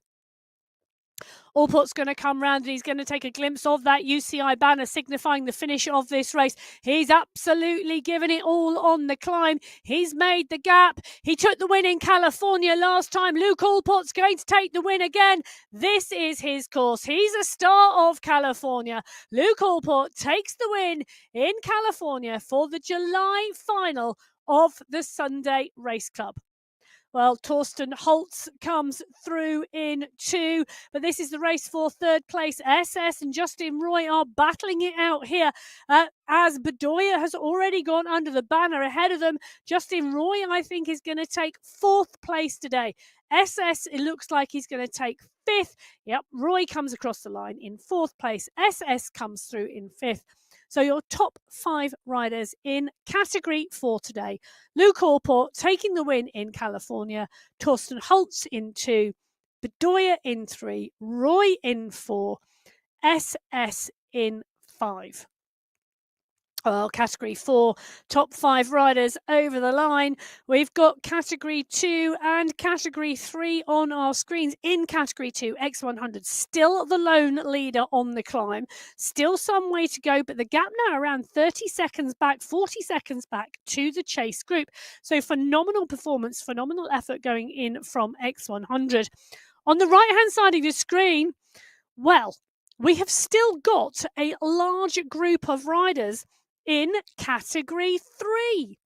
Allport's going to come round and he's going to take a glimpse of that UCI banner signifying the finish of this race. He's absolutely given it all on the climb. He's made the gap. He took the win in California last time. Luke Allport's going to take the win again. This is his course. He's a star of California. Luke Allport takes the win in California for the July final of the Sunday Race Club. Well, Torsten Holtz comes through in 2, but this is the race for third place. SS and Justin Roy are battling it out here as Bedoya has already gone under the banner ahead of them. Justin Roy, I think, is going to take 4th place today. SS, it looks like he's going to take 5th. Yep, Roy comes across the line in 4th place. SS comes through in 5th. So your top 5 riders in Category 4 today. Luke Allport taking the win in California. Torsten Holtz in 2. Bedoya in 3. Roy in 4. SS in 5. Well, category 4, top 5 riders over the line. We've got category 2 and category 3 on our screens. In category 2, X100 still the lone leader on the climb. Still some way to go, but the gap now around 30 seconds back, 40 seconds back to the chase group. So phenomenal performance, phenomenal effort going in from X100. On the right-hand side of your screen, well, we have still got a large group of riders in category 3.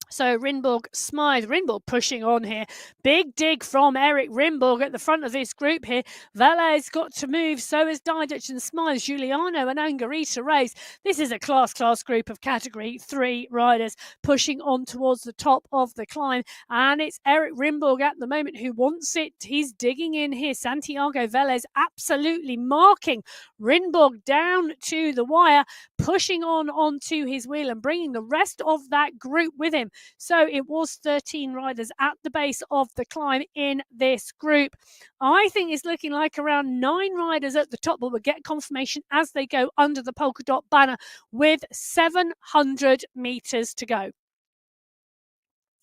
So Rinborg, Smythe, Rinborg pushing on here. Big dig from Eric Rinborg at the front of this group here. Velez got to move, so is Diduch and Smythe, Giuliano and Angarita Race. This is a class group of category 3 riders pushing on towards the top of the climb. And it's Eric Rinborg at the moment who wants it. He's digging in here. Santiago Velez absolutely marking Rinborg down to the wire, pushing on onto his wheel and bringing the rest of that group with him. So it was 13 riders at the base of the climb in this group. I think it's looking like around 9 riders at the top, but we'll get confirmation as they go under the polka dot banner with 700 meters to go.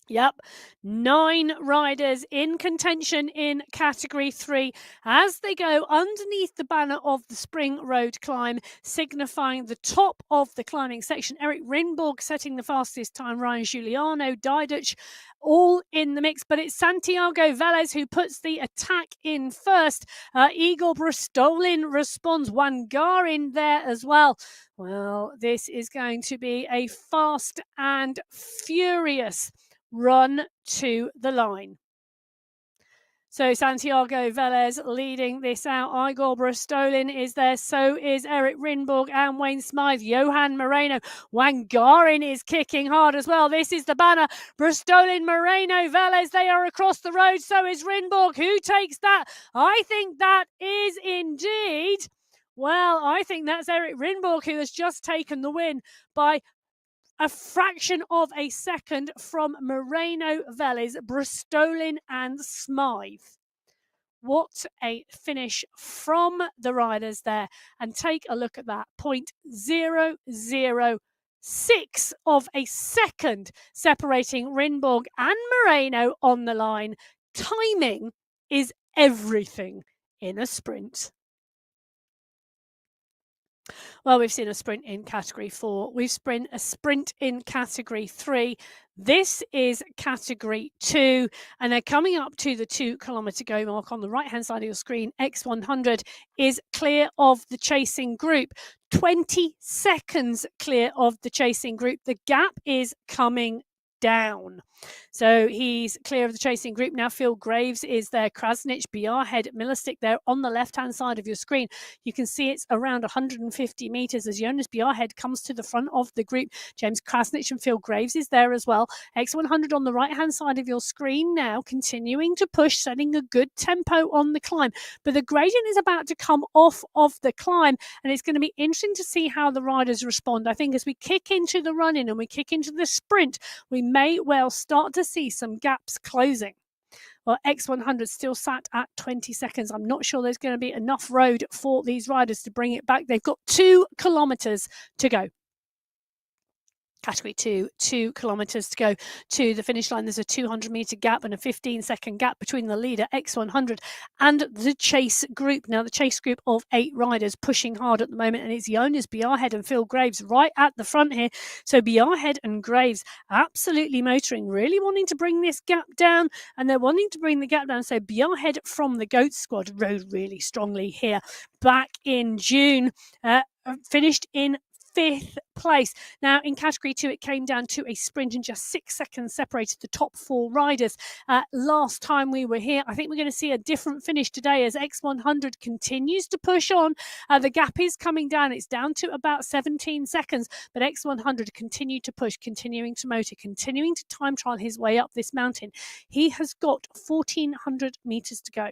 Yep, 9 riders in contention in category 3 as they go underneath the banner of the Spring Road climb, signifying the top of the climbing section. Eric Rinborg setting the fastest time, Ryan Giuliano, Diduch, all in the mix, but it's Santiago Velez who puts the attack in first. Igor Brustolin responds, Wangarin there as well. Well, this is going to be a fast and furious run to the line. So Santiago Velez leading this out. Igor Brustolin is there. So is Eric Rinborg and Wayne Smythe. Johan Moreno. Wangarin is kicking hard as well. This is the banner. Brustolin, Moreno, Velez. They are across the road. So is Rinborg. Who takes that? I think that is indeed... Well, I think that's Eric Rinborg who has just taken the win by a fraction of a second from Moreno, Velez, Brustolin and Smythe. What a finish from the riders there. And take a look at that. 0.006 of a second separating Rinborg and Moreno on the line. Timing is everything in a sprint. Well, we've seen a sprint in category 4. We've seen a sprint in category 3. This is category 2, and they're coming up to the 2 kilometre go mark on the right-hand side of your screen. X100 is clear of the chasing group. 20 seconds clear of the chasing group. The gap is coming down. So he's clear of the chasing group now. Phil Graves is there. Krasnich, Biarhead, Millerstick there on the left-hand side of your screen. You can see it's around 150 metres as Jonas Biarhead comes to the front of the group. James Krasnich and Phil Graves is there as well. X100 on the right-hand side of your screen now, continuing to push, setting a good tempo on the climb. But the gradient is about to come off of the climb, and it's going to be interesting to see how the riders respond. I think as we kick into the run-in and we kick into the sprint, we may well start to see some gaps closing. Well, X100 still sat at 20 seconds. I'm not sure there's going to be enough road for these riders to bring it back. They've got 2 kilometres to go. Category 2, 2 kilometres to go to the finish line. There's a 200-metre gap and a 15-second gap between the leader, X100, and the chase group. Now, the chase group of 8 riders pushing hard at the moment, and it's Jonas Biarhead and Phil Graves right at the front here. So Biarhead and Graves absolutely motoring, really wanting to bring this gap down, and they're wanting to bring the gap down. So Biarhead from the Goat Squad rode really strongly here back in June, finished in 5th place. Now, in category 2, it came down to a sprint and just 6 seconds separated the top 4 riders. Last time we were here, I think we're going to see a different finish today as X100 continues to push on. The gap is coming down. It's down to about 17 seconds, but X100 continued to push, continuing to motor, continuing to time trial his way up this mountain. He has got 1,400 meters to go.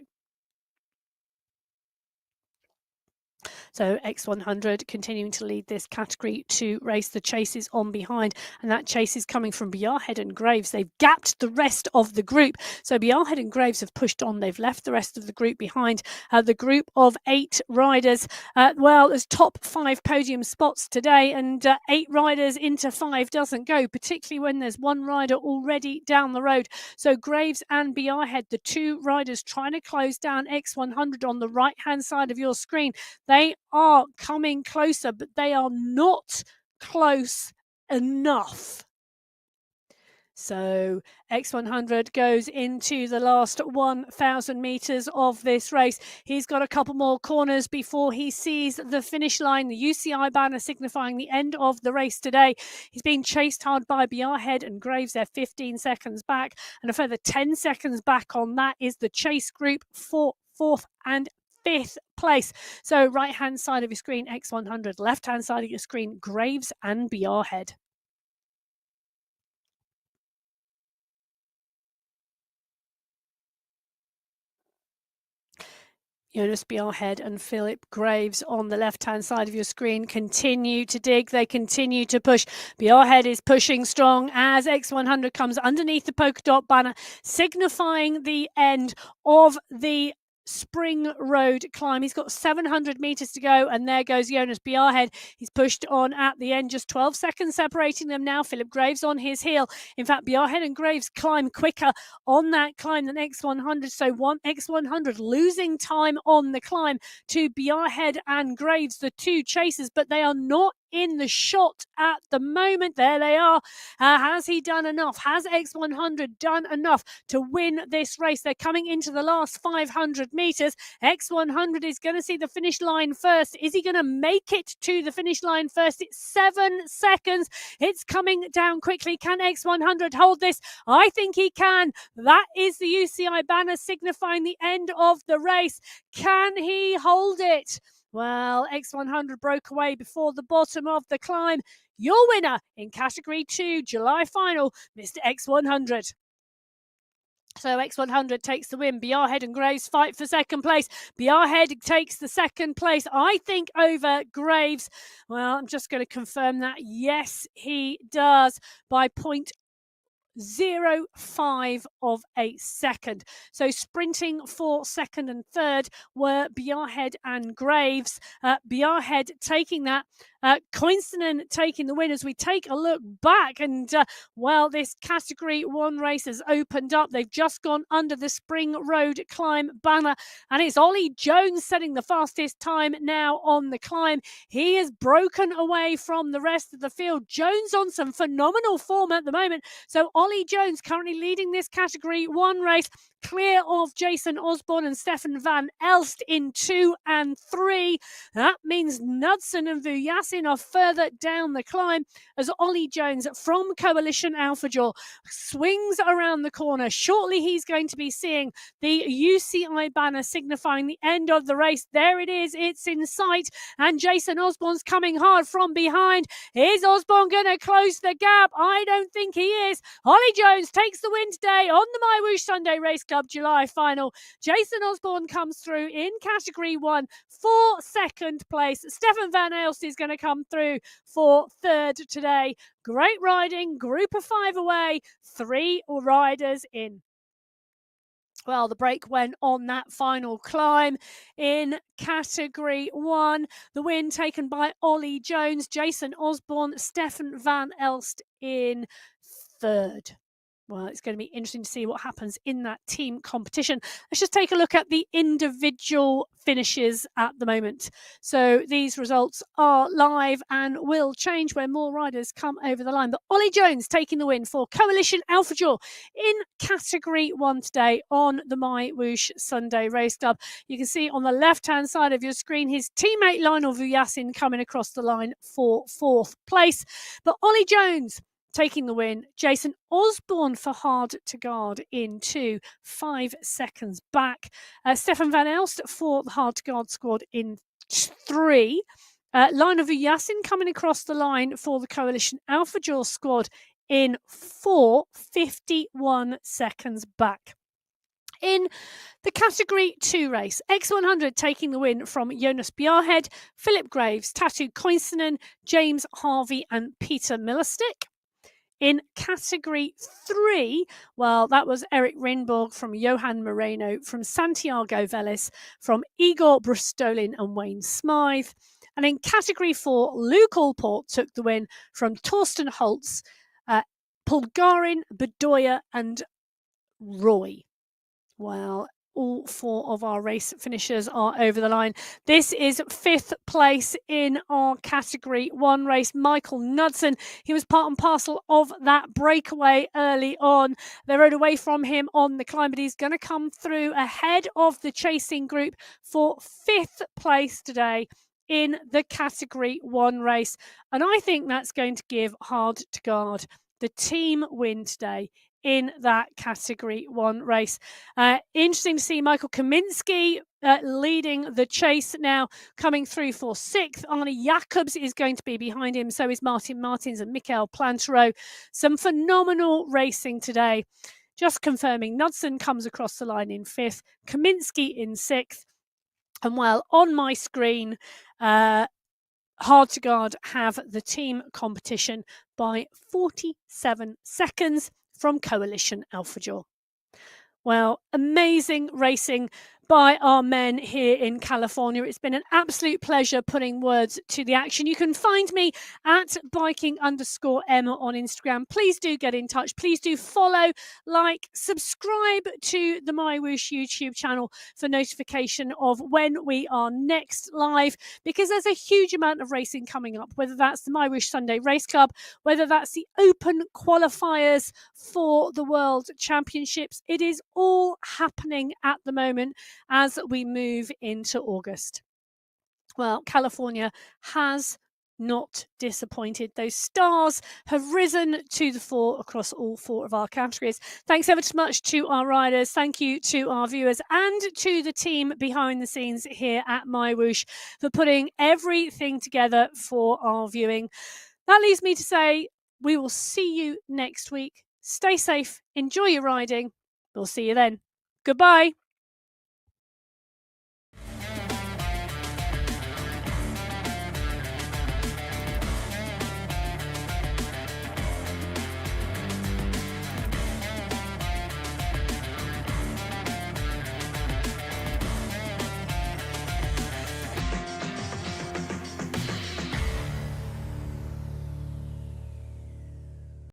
So X100 continuing to lead this Category 2 race. The chase is on behind, and that chase is coming from Biarhead and Graves. They've gapped the rest of the group. So Biarhead and Graves have pushed on. They've left the rest of the group behind. The group of 8 riders, there's top 5 podium spots today, and 8 riders into 5 doesn't go, particularly when there's one rider already down the road. So Graves and Biarhead, the 2 riders trying to close down X100 on the right-hand side of your screen. They are coming closer, but they are not close enough. So X100 goes into the last 1,000 metres of this race. He's got a couple more corners before he sees the finish line. The UCI banner signifying the end of the race today. He's being chased hard by Biarhead and Graves. They're 15 seconds back, and a further 10 seconds back on that is the chase group for 4th and 5th place. So right hand side of your screen X100, left hand side of your screen Graves and Biarhead. Jonas Biarhead and Philip Graves on the left-hand side of your screen continue to dig. They continue to push. Biarhead is pushing strong as X100 comes underneath the polka dot banner, signifying the end of the Spring Road climb. He's got 700 metres to go, and there goes Jonas Biarhead. He's pushed on at the end, just 12 seconds separating them now. Philip Graves on his heel. In fact, Biarhead and Graves climb quicker on that climb than X100, so X100 losing time on the climb to Biarhead and Graves, the 2 chasers, but they are not in the shot at the moment. There they are. Has he done enough? Has X100 done enough to win this race? They're coming into the last 500 metres. X100 is going to see the finish line first. Is he going to make it to the finish line first? It's 7 seconds. It's coming down quickly. Can X100 hold this? I think he can. That is the UCI banner signifying the end of the race. Can he hold it? Well, X100 broke away before the bottom of the climb. Your winner in Category 2 July final, Mr. X100. So X100 takes the win. Biarhead and Graves fight for second place. Biarhead takes the second place, I think, over Graves. Well, I'm just going to confirm that. Yes, he does by 0.05 of a second. So sprinting for second and third were Biarhead and Graves. Biarhead taking that. Koinstinen taking the win. As we take a look back, and this Category 1 race has opened up. They've just gone under the Spring Road climb banner, and it's Ollie Jones setting the fastest time now on the climb. He has broken away from the rest of the field. Jones on some phenomenal form at the moment. So Ollie Jones currently leading this Category 1 race, clear of Jason Osborne and Stefan van Elst in 2 and 3. That means Knudsen and Vujasin are further down the climb as Ollie Jones from Coalition Alphajaw swings around the corner. Shortly he's going to be seeing the UCI banner signifying the end of the race. There it is, it's in sight, and Jason Osborne's coming hard from behind. Is Osborne going to close the gap? I don't think he is. Ollie Jones takes the win today on the MyWhoosh Sunday Race Club July final. Jason Osborne comes through in Category 1 for second place. Stefan van Elst is going to come through for third today. Great riding, group of 5 away, 3 riders in. Well, the break went on that final climb in Category 1. The win taken by Ollie Jones, Jason Osborne, Stefan van Elst in third. Well, it's going to be interesting to see what happens in that team competition. Let's just take a look at the individual finishes at the moment. So these results are live and will change when more riders come over the line. But Ollie Jones taking the win for Coalition Alphajaw in Category 1 today on the MyWhoosh Sunday Race Club. You can see on the left-hand side of your screen his teammate Lionel Vujasin coming across the line for 4th place. But Ollie Jones taking the win. Jason Osborne for Hard to Guard in 2, 5 seconds back. Stefan van Elst for the Hard to Guard squad in 3. Lionel Vujasin coming across the line for the Coalition Alphajaw squad in 4, 51 seconds back. In the Category 2 race, X100 taking the win from Jonas Bjarhed, Philip Graves, Tatu Koivunen, James Harvey and Peter Millerstick. In Category 3, well, that was Eric Rinborg from Johan Moreno, from Santiago Velis, from Igor Brustolin and Wayne Smythe. And in Category 4, Luke Allport took the win from Torsten Holtz, Pulgarin, Bedoya and Roy. Well, all 4 of our race finishers are over the line. This is 5th place in our Category 1 race. Michael Knudsen, he was part and parcel of that breakaway early on. They rode away from him on the climb, but he's going to come through ahead of the chasing group for 5th place today in the Category 1 race. And I think that's going to give Hard to Guard the team win today in that Category 1 race. Interesting to see Michael Kaminski leading the chase now, coming through for 6th. Arne Jacobs is going to be behind him, so is Martin Martins and Mikael Plantero. Some phenomenal racing today. Just confirming, Knudsen comes across the line in 5th, Kaminski in 6th. And well, on my screen, Hard to Guard have the team competition by 47 seconds from Coalition Alphajaw. Well, amazing racing by our men here in California. It's been an absolute pleasure putting words to the action. You can find me at biking_Emma on Instagram. Please do get in touch. Please do follow, like, subscribe to the MyWhoosh YouTube channel for notification of when we are next live, because there's a huge amount of racing coming up, whether that's the MyWhoosh Sunday Race Club, whether that's the open qualifiers for the World Championships. It is all happening at the moment as we move into August. Well, California has not disappointed. Those stars have risen to the fore across all 4 of our categories. Thanks ever so much to our riders. Thank you to our viewers and to the team behind the scenes here at MyWhoosh for putting everything together for our viewing. That leaves me to say we will see you next week. Stay safe. Enjoy your riding. We'll see you then. Goodbye.